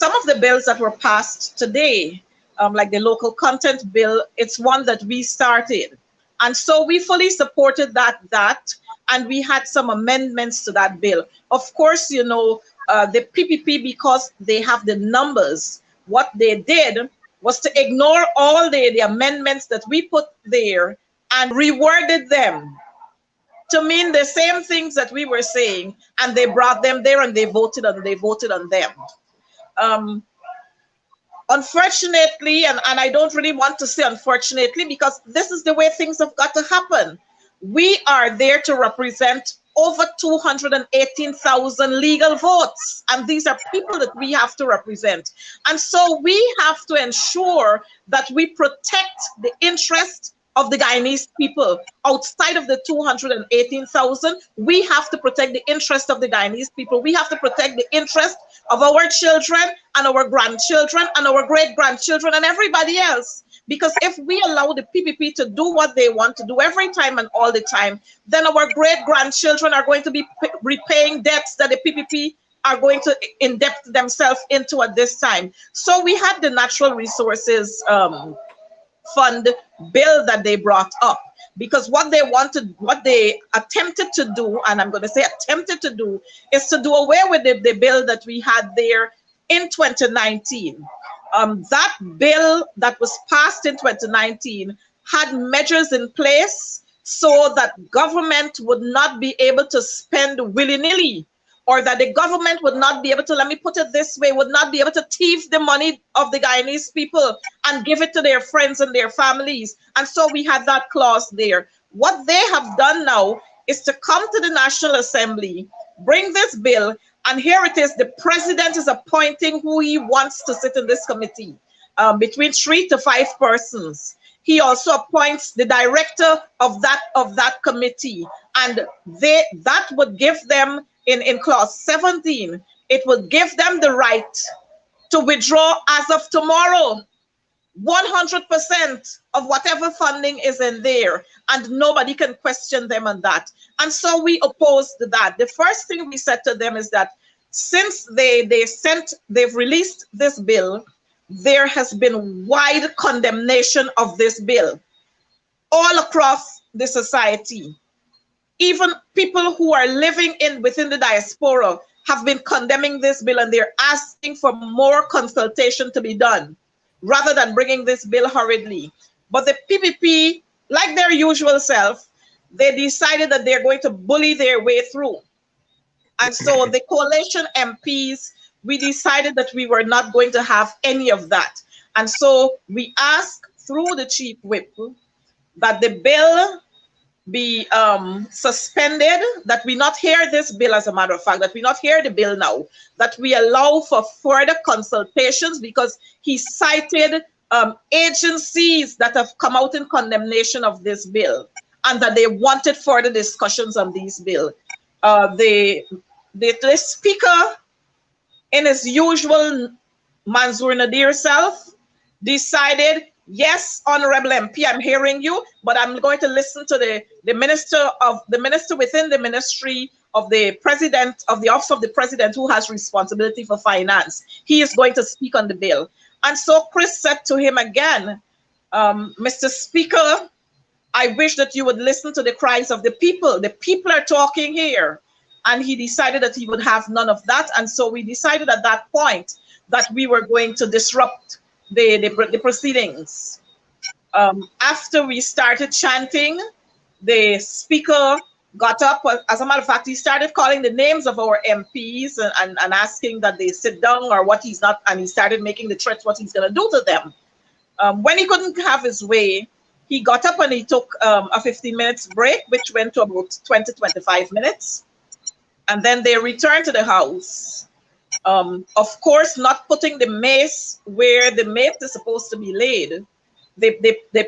Speaker 10: Some of the bills that were passed today, like the local content bill, it's one that we started. And so we fully supported that, and we had some amendments to that bill. Of course, you know, the PPP, because they have the numbers, what they did was to ignore all the amendments that we put there and reworded them to mean the same things that we were saying, and they brought them there and they voted on them. Unfortunately, and I don't really want to say unfortunately, because this is the way things have got to happen. We are there to represent over 218,000 legal votes, and these are people that we have to represent. And so we have to ensure that we protect the interest of the Guyanese people. Outside of the 218,000, we have to protect the interest of the Guyanese people. We have to protect the interest of our children and our grandchildren and our great-grandchildren and everybody else. Because if we allow the PPP to do what they want to do every time and all the time, then our great-grandchildren are going to be repaying debts that the PPP are going to indebt themselves into at this time. So we had the natural resources fund bill that they brought up, because what they attempted to do, and I'm going to say attempted to do, is to do away with the bill that we had there in 2019. That bill that was passed in 2019 had measures in place so that government would not be able to spend willy-nilly, or that the government would not be able to, let me put it this way, would not be able to thief the money of the Guyanese people and give it to their friends and their families. And so we had that clause there. What they have done now is to come to the National Assembly, bring this bill, and here it is, the president is appointing who he wants to sit in this committee, between 3 to 5 persons. He also appoints the director of that committee, and that would give them, in clause 17, it would give them the right to withdraw as of tomorrow 100% of whatever funding is in there, and nobody can question them on that. And so we opposed that. The first thing we said to them is that since they've released this bill, there has been wide condemnation of this bill all across the society. Even people who are living within the diaspora have been condemning this bill, and they're asking for more consultation to be done rather than bringing this bill hurriedly. But the PPP, like their usual self, they decided that they're going to bully their way through. And so the coalition MPs, we decided that we were not going to have any of that. And so we asked through the Chief Whip that the bill be suspended, that we not hear this bill, as a matter of fact, that we not hear the bill now, that we allow for further consultations, because he cited agencies that have come out in condemnation of this bill and that they wanted further discussions on this bill. The speaker, in his usual Mansour Nadir self, decided, yes, Honorable MP, I'm hearing you, but I'm going to listen to the minister within the ministry of the president, of the office of the president, who has responsibility for finance. He is going to speak on the bill. And so Chris said to him again, Mr. Speaker, I wish that you would listen to the cries of the people. The people are talking here. And he decided that he would have none of that. And so we decided at that point that we were going to disrupt the proceedings. After we started chanting, the speaker got up. As a matter of fact, he started calling the names of our MPs and asking that they sit down or what he's not, and he started making the threats what he's going to do to them. When he couldn't have his way, he got up and he took a 15 minutes break, which went to about 20-25 minutes. And then they returned to the House. Of course, not putting the mace where the mace is supposed to be laid. They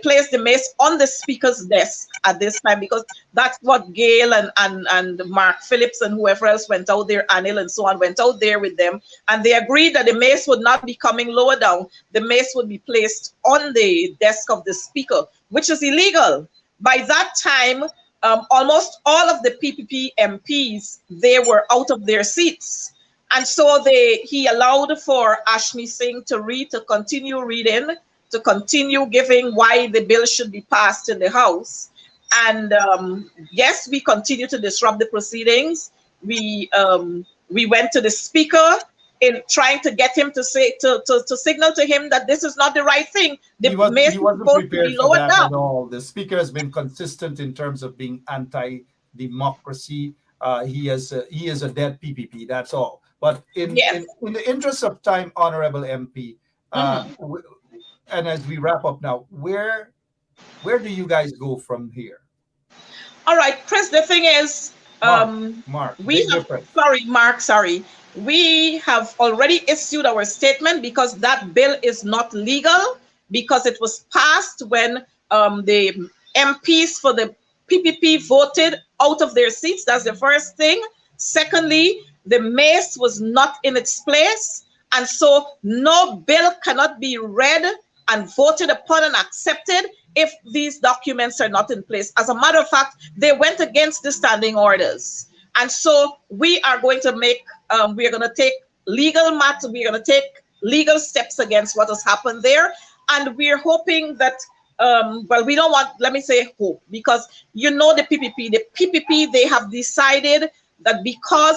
Speaker 10: placed the mace on the speaker's desk at this time, because that's what Gail and Mark Phillips and whoever else went out there, Anil and so on, went out there with them. And they agreed that the mace would not be coming lower down. The mace would be placed on the desk of the speaker, which is illegal. By that time, almost all of the PPP MPs, they were out of their seats. And so he allowed for Ashmi Singh to continue reading, to continue giving why the bill should be passed in the House. And yes, we continue to disrupt the proceedings. We went to the speaker in trying to get him to say, to signal to him that this is not the right thing. The mace is supposed to be lowered down.
Speaker 1: At all. The speaker has been consistent in terms of being anti-democracy. He is a dead PPP, that's all. But in the interest of time, Honorable MP, and as we wrap up now, where do you guys go from here?
Speaker 10: All right, Chris, the thing is,
Speaker 1: Mark,
Speaker 10: we have already issued our statement because that bill is not legal, because it was passed when the MPs for the PPP voted out of their seats. That's the first thing. Secondly, the mace was not in its place, and so no bill cannot be read and voted upon and accepted if these documents are not in place. As a matter of fact, they went against the standing orders. And so we are going to make, we are going to take legal matters, we are going to take legal steps against what has happened there. And we're hoping that, well, we don't want, let me say hope, because you know the PPP, they have decided that because,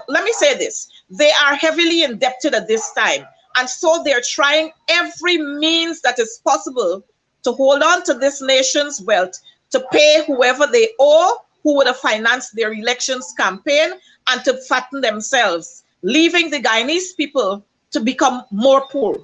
Speaker 10: let me say this, they are heavily indebted at this time. And so they're trying every means that is possible to hold on to this nation's wealth, to pay whoever they owe, who would have financed their elections campaign, and to fatten themselves, leaving the Guyanese people to become more poor.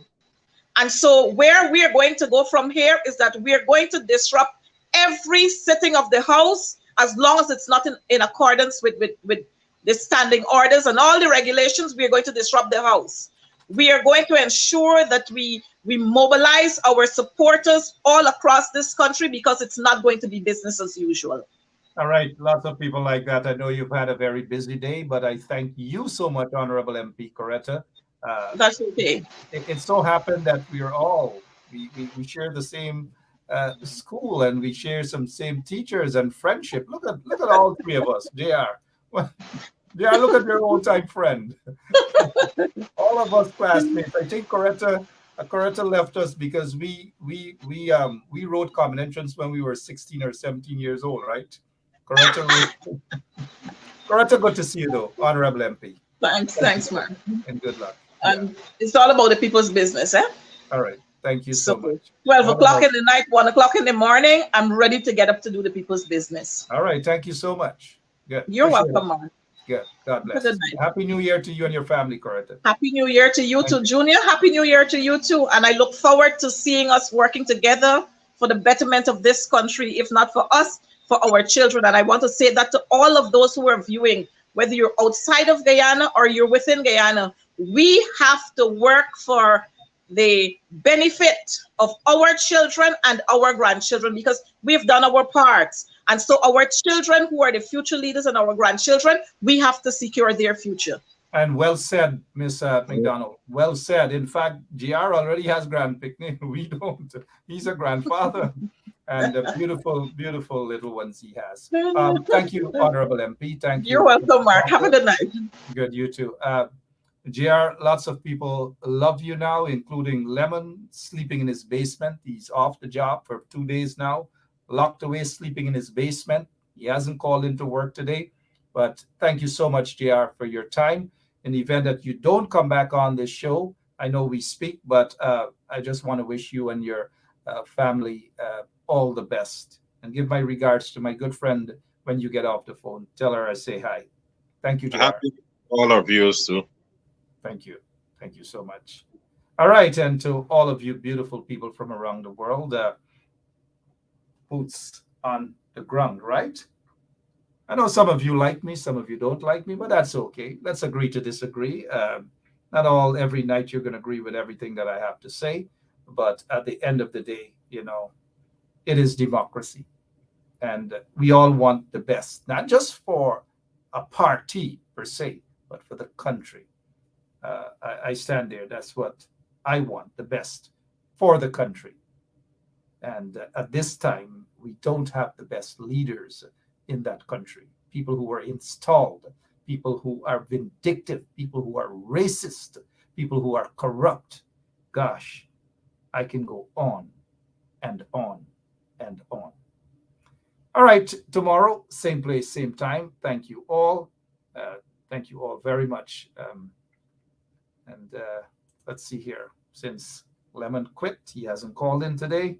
Speaker 10: And so where we are going to go from here is that we are going to disrupt every sitting of the House, as long as it's not in accordance with the standing orders and all the regulations. We are going to disrupt the House. We are going to ensure that we mobilize our supporters all across this country, because it's not going to be business as usual.
Speaker 1: All right, lots of people like that. I know you've had a very busy day, but I thank you so much, Honorable MP Coretta.
Speaker 10: That's okay.
Speaker 1: It so happened that we share the same school, and we share some same teachers and friendship. Look at all three of us, JR. JR, look at your old-time friend. All of us classmates. I think Coretta left us because we wrote Common Entrance when we were 16 or 17 years old, right? Coretta, good to see you though, Honorable MP.
Speaker 10: Thanks, Mark.
Speaker 1: And good luck.
Speaker 10: And it's all about the people's business, eh?
Speaker 1: All right. Thank you so much.
Speaker 10: 12 o'clock in the night, 1 o'clock in the morning, I'm ready to get up to do the people's business.
Speaker 1: All right. Thank you so much. Good.
Speaker 10: You're welcome, Mark.
Speaker 1: Good. God bless. Happy New Year to you and your family, Coretta.
Speaker 10: Happy New Year to you too, Junior. Happy New Year to you too. And I look forward to seeing us working together for the betterment of this country, if not for us, for our children. And I want to say that to all of those who are viewing, whether you're outside of Guyana or you're within Guyana, we have to work for the benefit of our children and our grandchildren, because we've done our parts. And so our children, who are the future leaders, and our grandchildren, we have to secure their future.
Speaker 1: And well said, Miss McDonald. Well said. In fact, GR already has grand picnic. We don't. He's a grandfather. And the beautiful, beautiful little ones he has. Thank you, Honorable MP. Thank you.
Speaker 10: You're welcome, Mark. Have a good night.
Speaker 1: Good, you too. GR, lots of people love you now, including Lemon, sleeping in his basement. He's off the job for 2 days now, locked away, sleeping in his basement. He hasn't called into work today. But thank you so much, GR, for your time. In the event that you don't come back on this show, I know we speak, but I just want to wish you and your family all the best. And give my regards to my good friend when you get off the phone. Tell her I say hi. Thank you, GR.
Speaker 6: Happy to all our viewers too.
Speaker 1: Thank you. Thank you so much. All right. And to all of you beautiful people from around the world, boots on the ground, right? I know some of you like me, some of you don't like me, but that's okay. Let's agree to disagree. Not every night you're going to agree with everything that I have to say. But at the end of the day, it is democracy. And we all want the best, not just for a party per se, but for the country. I stand there. That's what I want, the best for the country. And at this time, we don't have the best leaders in that country. People who are installed, people who are vindictive, people who are racist, people who are corrupt. Gosh, I can go on and on and on. All right, tomorrow, same place, same time. Thank you all. Thank you all very much. And let's see here. Since Lemon quit, he hasn't called in today.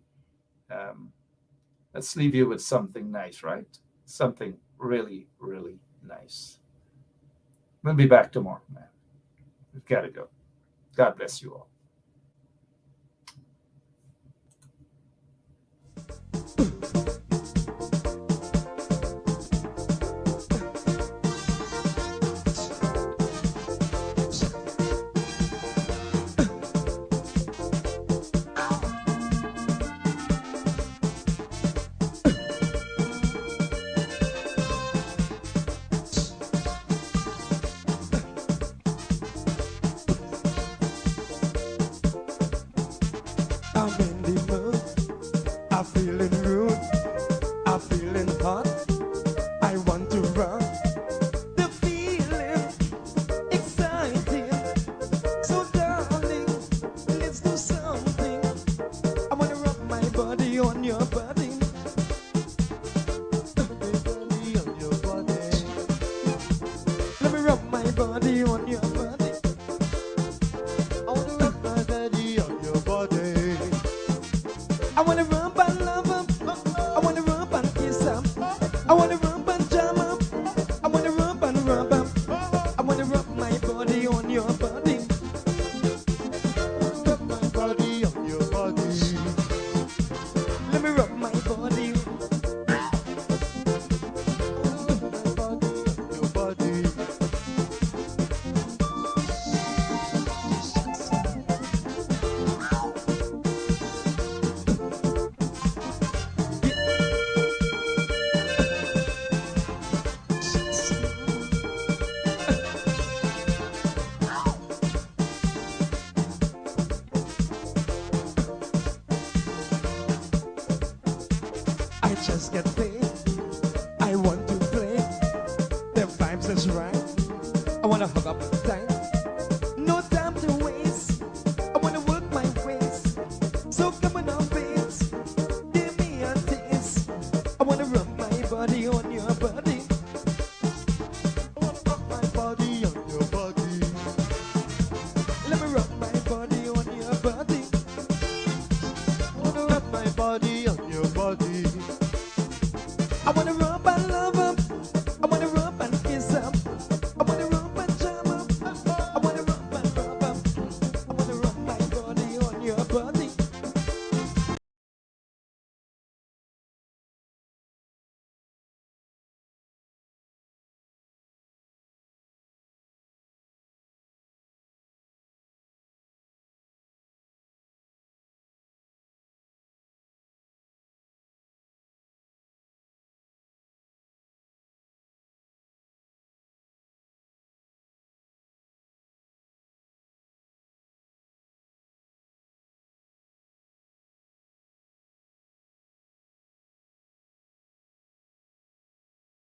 Speaker 1: Let's leave you with something nice, right? Something really, really nice. We'll be back tomorrow, man. We've got to go. God bless you all.
Speaker 2: I'm in the mood. I'm feeling rude. I'm feeling hot. I want to run. The feeling exciting. So darling, let's do something. I wanna rub my body on your body. Body on your body. Let me rub my body on your body. I wanna rub my body on your body. I wanna rub and love him. I wanna rub and kiss him. I wanna rub and jam him. I wanna rub and rub him. I wanna rub my body on your body. Rub my body on your body. Let me rub my body. Rub my body on your body. I just get paid. I want to play. The vibes is right. I wanna hug up tight. No time to waste. I wanna work my ways. So come on, babes. Give me a taste. I wanna rub my body on your body. I wanna rub my body on your body. Let me rub my body on your body. I wanna rub my body on your body. I wanna rub